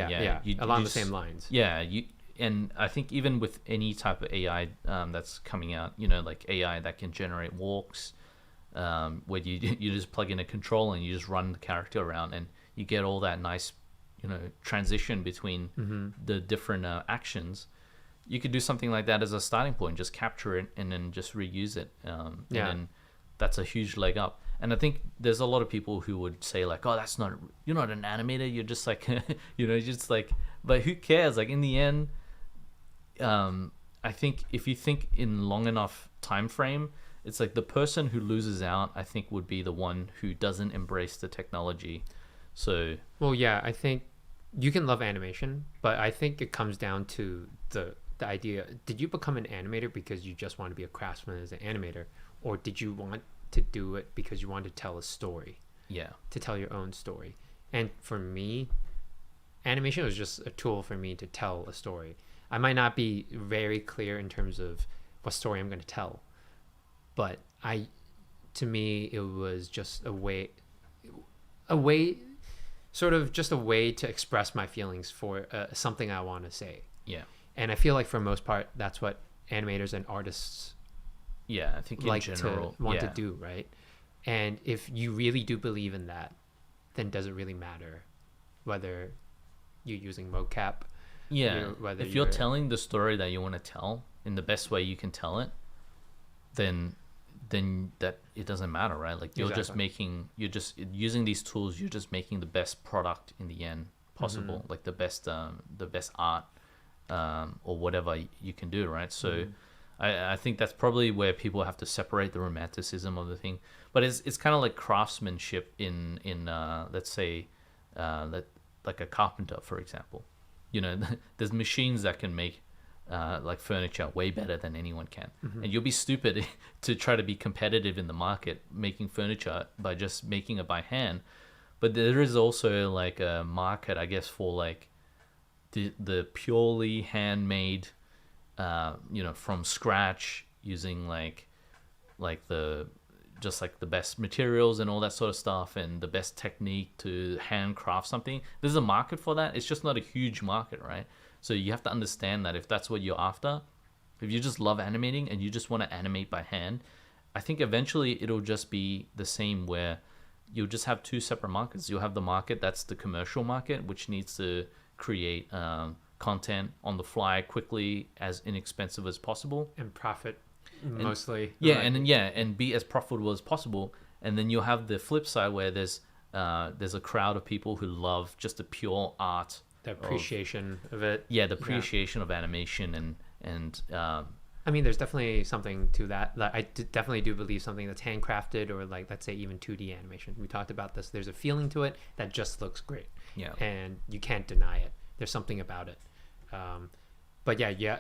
Along the same lines. And I think even with any type of AI that's coming out, you know, like AI that can generate walks, where you just plug in a control and you just run the character around, and you get all that nice, you know, transition between the different actions. You could do something like that as a starting point, just capture it and then just reuse it. And then that's a huge leg up. And I think there's a lot of people who would say like, oh, you're not an animator. You're just like, you know, just like, but who cares? Like, in the end, I think if you think in long enough time frame, it's like the person who loses out, I think, would be the one who doesn't embrace the technology. So, well, yeah, I think you can love animation, but I think it comes down to the idea. Did you become an animator because you just want to be a craftsman as an animator, or did you want to do it because you want to tell a story? To tell your own story. And for me, animation was just a tool for me to tell a story. I might not be very clear in terms of what story I'm going to tell, but to me, it was just a way sort of just a way to express my feelings for something I want to say. And I feel like for the most part, that's what animators and artists I think like in general, to want to do, right? And if you really do believe in that, then does it really matter whether you're using mocap? If you're telling the story that you want to tell in the best way you can tell it, then that it doesn't matter, right? Like, you're just using these tools, you're just making the best product in the end possible, like the best art. or whatever you can do, right? So I think that's probably where people have to separate the romanticism of the thing. But it's kind of like craftsmanship in let's say like a carpenter, for example. There's machines that can make like furniture way better than anyone can, and you'll be stupid to try to be competitive in the market making furniture by just making it by hand. But there is also like a market, I guess, for like the purely handmade, from scratch, using like the just like the best materials and all that sort of stuff, and the best technique to handcraft something. There's a market for that. It's just not a huge market, right? So you have to understand that if that's what you're after, if you just love animating and you just want to animate by hand, I think eventually it'll just be the same, where you'll just have two separate markets. You'll have the market that's the commercial market, which needs to create content on the fly quickly, as inexpensive as possible, and profit mostly. And be as profitable as possible. And then you'll have the flip side, where there's a crowd of people who love just the pure art, the appreciation of it. Yeah, the appreciation of animation and I mean, there's definitely something to that. Like, I definitely do believe something that's handcrafted, or like, let's say even 2D animation. We talked about this. There's a feeling to it that just looks great. Yeah. And you can't deny it. There's something about it. But yeah,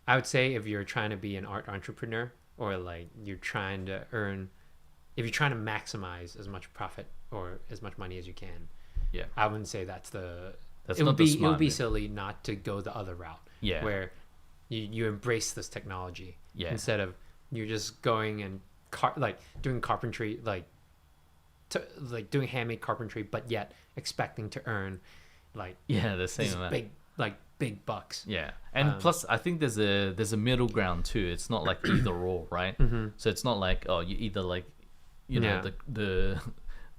I would say if you're trying to be an art entrepreneur, or like you're trying to if you're trying to maximize as much profit or as much money as you can, yeah, I wouldn't say that's it would be silly not to go the other route. Yeah. Where you embrace this technology, yeah, instead of you're just going and doing carpentry, like doing handmade carpentry, but yet expecting to earn the same amount. Big bucks. Yeah, and plus I think there's a middle ground too. It's not like either or, right? So it's not like, oh, you either like, the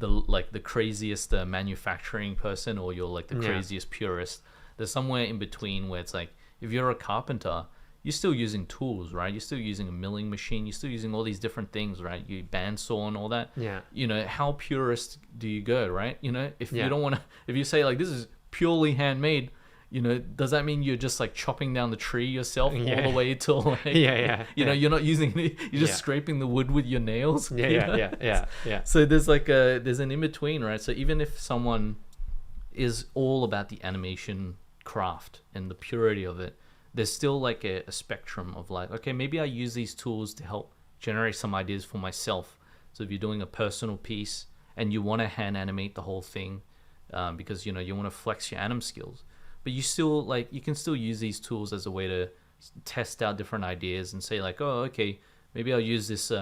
like the craziest manufacturing person, or you're like the craziest purist. There's somewhere in between, where it's like, if you're a carpenter, you're still using tools, right? You're still using a milling machine. You're still using all these different things, right? You bandsaw and all that. Yeah. How purist do you go, right? If you don't want to, if you say like, this is purely handmade, does that mean you're just like chopping down the tree yourself all the way till like, you're not using it, you're just scraping the wood with your nails? Yeah. So there's there's an in between, right? So even if someone is all about the animation craft and the purity of it, there's still like a spectrum of like, okay, maybe I use these tools to help generate some ideas for myself. So if you're doing a personal piece and you want to hand animate the whole thing, because you want to flex your anim skills, but you still you can still use these tools as a way to test out different ideas and say like, oh, okay, maybe I'll use this,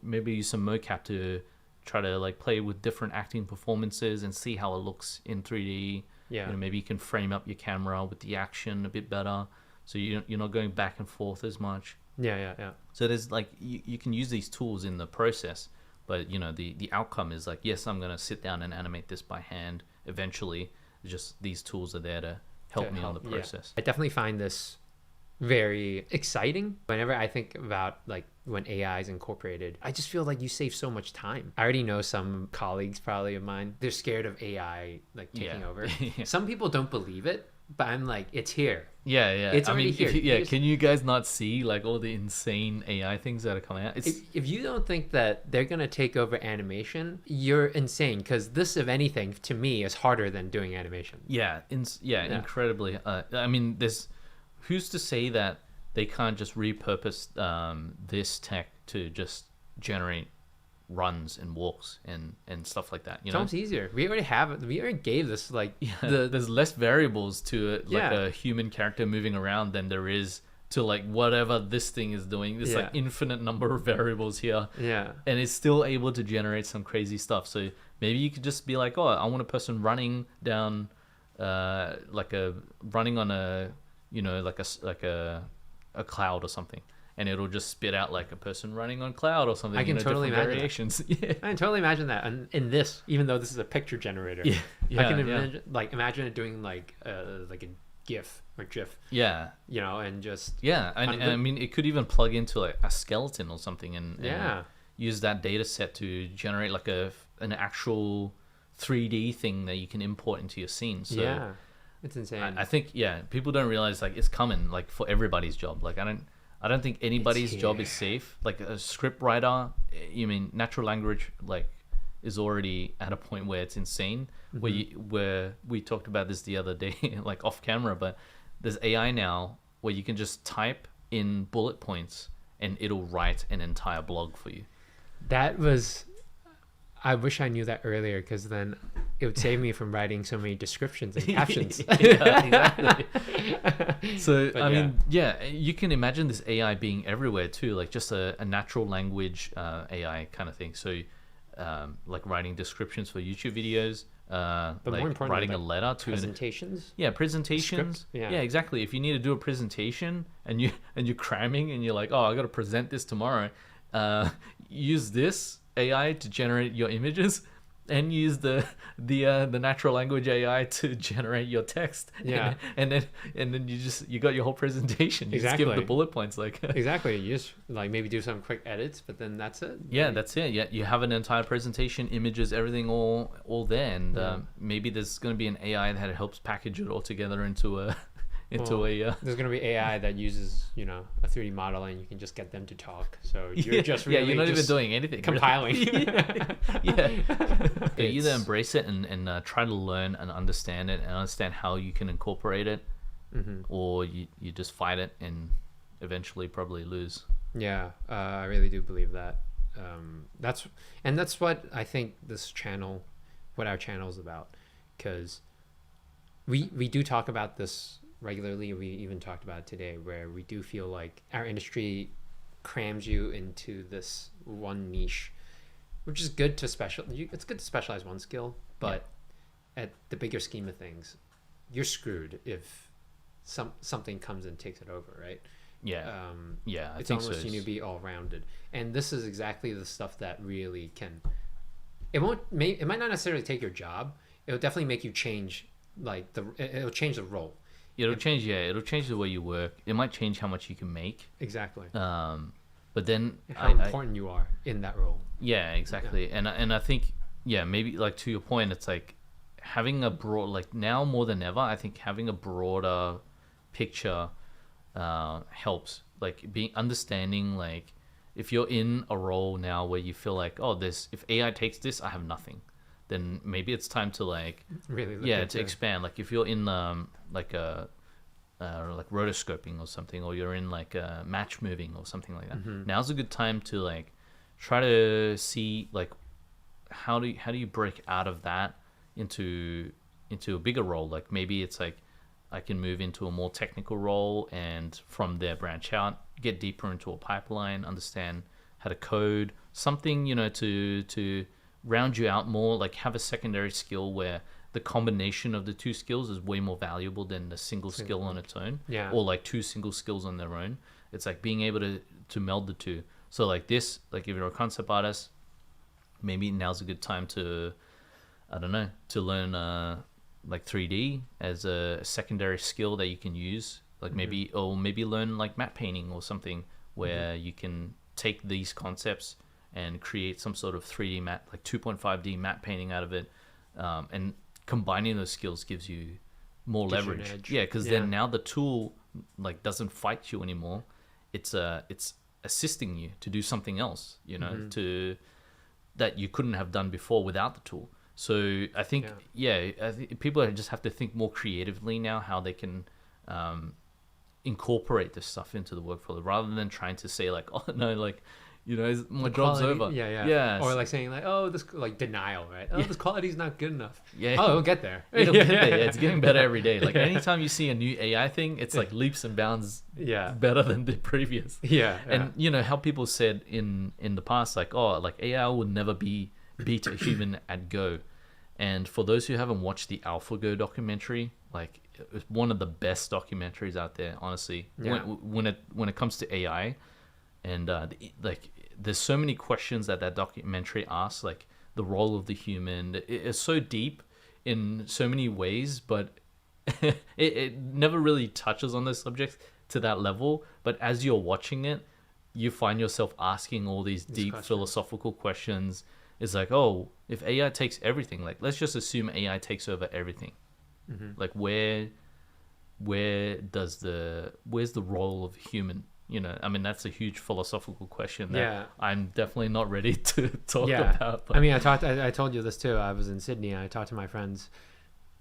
maybe use some mocap to try to like play with different acting performances and see how it looks in 3D. Yeah. Maybe you can frame up your camera with the action a bit better, so you're not going back and forth as much. Yeah. So there's like, you can use these tools in the process, but the outcome is like, yes, I'm gonna sit down and animate this by hand eventually. Just these tools are there to help me on the process. I definitely find this very exciting. Whenever I think about like when AI is incorporated, I just feel like you save so much time. I already know some colleagues probably of mine, they're scared of AI like taking over. Some people don't believe it, but I'm like, it's here. Yeah. It's already here. Can you guys not see like all the insane AI things that are coming out? If you don't think that they're gonna take over animation, you're insane. Because this, if anything, to me, is harder than doing animation. Incredibly. I mean, who's to say that they can't just repurpose this tech to just generate runs and walks and stuff like that? It's almost easier. We already have it. We already gave this there's less variables to a human character moving around than there is to like whatever this thing is doing. There's like infinite number of variables here. Yeah. And it's still able to generate some crazy stuff. So maybe you could just be like, oh, I want a person running down running on a a cloud or something, and it'll just spit out like a person running on cloud or something. I can totally imagine variations. That. I can totally imagine that. And in this, even though this is a picture generator, I can imagine it doing like a GIF or GIF. Yeah. And just and I mean, it could even plug into like a skeleton or something, and use that data set to generate like an actual 3D thing that you can import into your scene. So it's insane. I think people don't realize like it's coming like for everybody's job. Like I don't think anybody's job is safe. Like a script writer, you mean natural language like is already at a point where it's insane. Where we talked about this the other day, like off camera, but there's AI now where you can just type in bullet points and it'll write an entire blog for you. I wish I knew that earlier, because then it would save me from writing so many descriptions and captions. Exactly. So, I mean, you can imagine this AI being everywhere too, like just a natural language AI kind of thing. So, like writing descriptions for YouTube videos, but like more importantly, writing a letter to presentations. Presentations. Script? Yeah, exactly. If you need to do a presentation and you're cramming and you're like, oh, I got to present this tomorrow, use this AI to generate your images, and use the natural language AI to generate your text. Yeah, and then you got your whole presentation. You just give it the bullet points, like exactly. You just like maybe do some quick edits, but then that's it. Yeah, that's it. Yeah, you have an entire presentation, images, everything all there, and maybe there's going to be an AI that helps package it all together into a. There's going to be AI that uses, a 3D model, and you can just get them to talk. So you're just really you're not even doing anything. Compiling. You either embrace it and try to learn and understand it and understand how you can incorporate it, or you just fight it and eventually probably lose. Yeah, I really do believe that. That's what I think what our channel is about, because we do talk about this regularly. We even talked about it today, where we do feel like our industry crams you into this one niche, which is good to it's good to specialize one skill, but at the bigger scheme of things, you're screwed if something comes and takes it over, right? I it's think almost so. you need to be all rounded, and this is exactly the stuff that really can. It might not necessarily take your job. It'll definitely make you change, it'll change the role. It'll change the way you work. It might change how much you can make. Exactly. But then how important you are in that role. Yeah, exactly. And I think maybe like to your point, it's like having a broad, like now more than ever, I think having a broader picture helps. Like understanding, like if you're in a role now where you feel like, oh, if AI takes this, I have nothing, then maybe it's time to like really to expand. Like if you're in like rotoscoping or something, or you're in like match moving or something like that, now's a good time to like try to see like how do you break out of that into a bigger role. Like maybe it's like I can move into a more technical role, and from there branch out, get deeper into a pipeline, understand how to code something, to round you out more, like have a secondary skill where the combination of the two skills is way more valuable than a single skill on its own, or like two single skills on their own. It's like being able to meld the two. So like this, like if you're a concept artist, maybe now's a good time to, I don't know, to learn like 3D as a secondary skill that you can use, like maybe learn like matte painting or something, where you can take these concepts and create some sort of 3D matte, like 2.5D matte painting out of it, and combining those skills gives you more leverage. Because then now the tool like doesn't fight you anymore. It's assisting you to do something else, to that you couldn't have done before without the tool. So I think I think people just have to think more creatively now how they can incorporate this stuff into the workflow, rather than trying to say like, oh no, like, my job's over. Yeah. Or like saying like, oh, this, like denial, right? Oh, this quality's not good enough. Yeah. Oh, it'll get there. It'll get there. It's getting better every day. Like anytime you see a new AI thing, it's like leaps and bounds better than the previous. And how people said in the past, like, oh, like AI will never beat a human at Go. And for those who haven't watched the AlphaGo documentary, like it's one of the best documentaries out there, honestly. When it comes to AI. And like there's so many questions that documentary asks, like the role of the human. It's so deep in so many ways, but it never really touches on those subjects to that level. But as you're watching it, you find yourself asking all these deep philosophical questions. It's like, oh, if AI takes everything, like let's just assume AI takes over everything. Like where's the role of human? I mean, that's a huge philosophical question that I'm definitely not ready to talk about. But... I mean, I told you this too. I was in Sydney and I talked to my friends.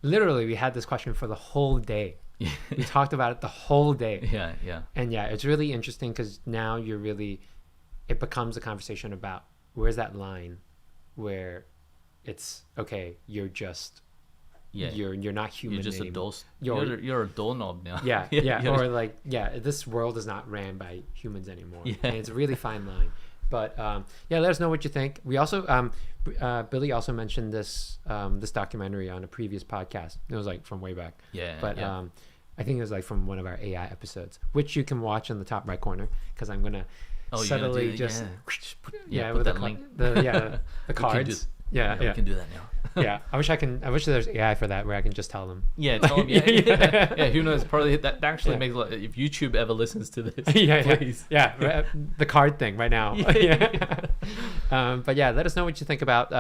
Literally, we had this question for the whole day. We talked about it the whole day. Yeah. And it's really interesting because now it becomes a conversation about where's that line where it's okay, you're just you're not human. You're just anymore. You're a doorknob now. Or like this world is not ran by humans anymore. And it's a really fine line. But let us know what you think. We also Billy also mentioned this documentary on a previous podcast. It was like from way back. I think it was like from one of our AI episodes, which you can watch in the top right corner because I'm gonna subtly just put with that the link. The cards. We can do that now. I wish there's AI for that where I can just tell them. Tell them. Who knows? Probably that actually makes if YouTube ever listens to this. Please. The card thing right now. But let us know what you think about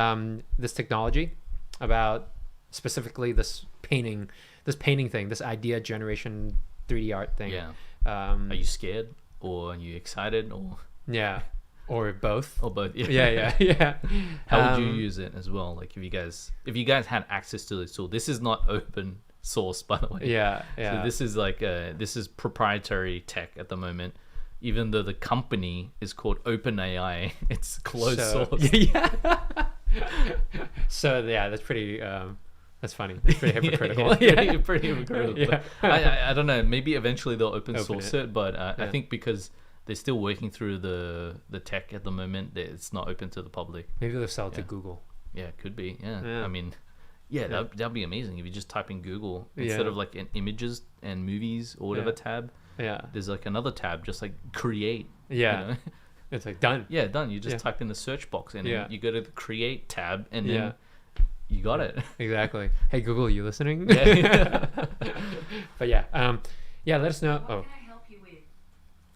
this technology, about specifically this painting thing, this idea generation 3D art thing. Are you scared or are you excited or both? Or both. How would you use it as well? Like if you guys had access to this tool, this is not open source, by the way. So this is this is proprietary tech at the moment. Even though the company is called OpenAI, it's closed source. So that's pretty. That's funny. That's pretty hypocritical. Pretty hypocritical. I don't know. Maybe eventually they'll open source it, but I think because they're still working through the tech at the moment, it's not open to the public. Maybe they'll sell it to Google. Yeah, it could be. I mean, that'd be amazing if you just type in Google instead of like in images and movies or whatever tab. There's like another tab, just like create. It's like done. Done. You just type in the search box and you go to the create tab and then you got it. Exactly. Hey Google, you listening? But let us know. What can I help you with?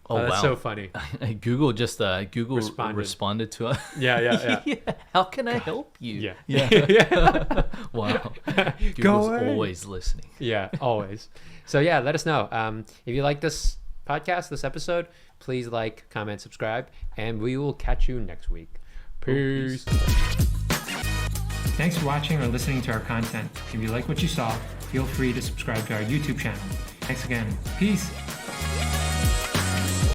Oh, that's so funny. Google just responded to us. How can I help you? Wow. Google's always listening. Always. So let us know. If you like this podcast, this episode, please like, comment, subscribe, and we will catch you next week. Peace. Thanks for watching or listening to our content. If you like what you saw, feel free to subscribe to our YouTube channel. Thanks again. Peace.